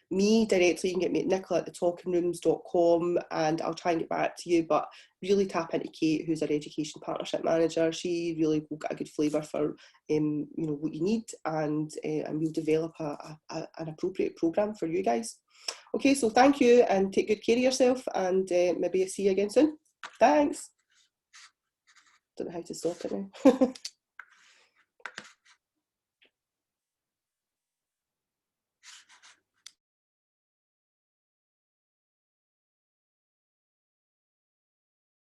me directly, you can get me at nicola@thetalkingrooms.com, and I'll try and get back to you. But really tap into Kate, who's our education partnership manager. She really will get a good flavour for you know, what you need, and we'll develop an appropriate programme for you guys. Okay, so thank you, and take good care of yourself, and maybe I'll see you again soon. Thanks. Don't know how to stop it now.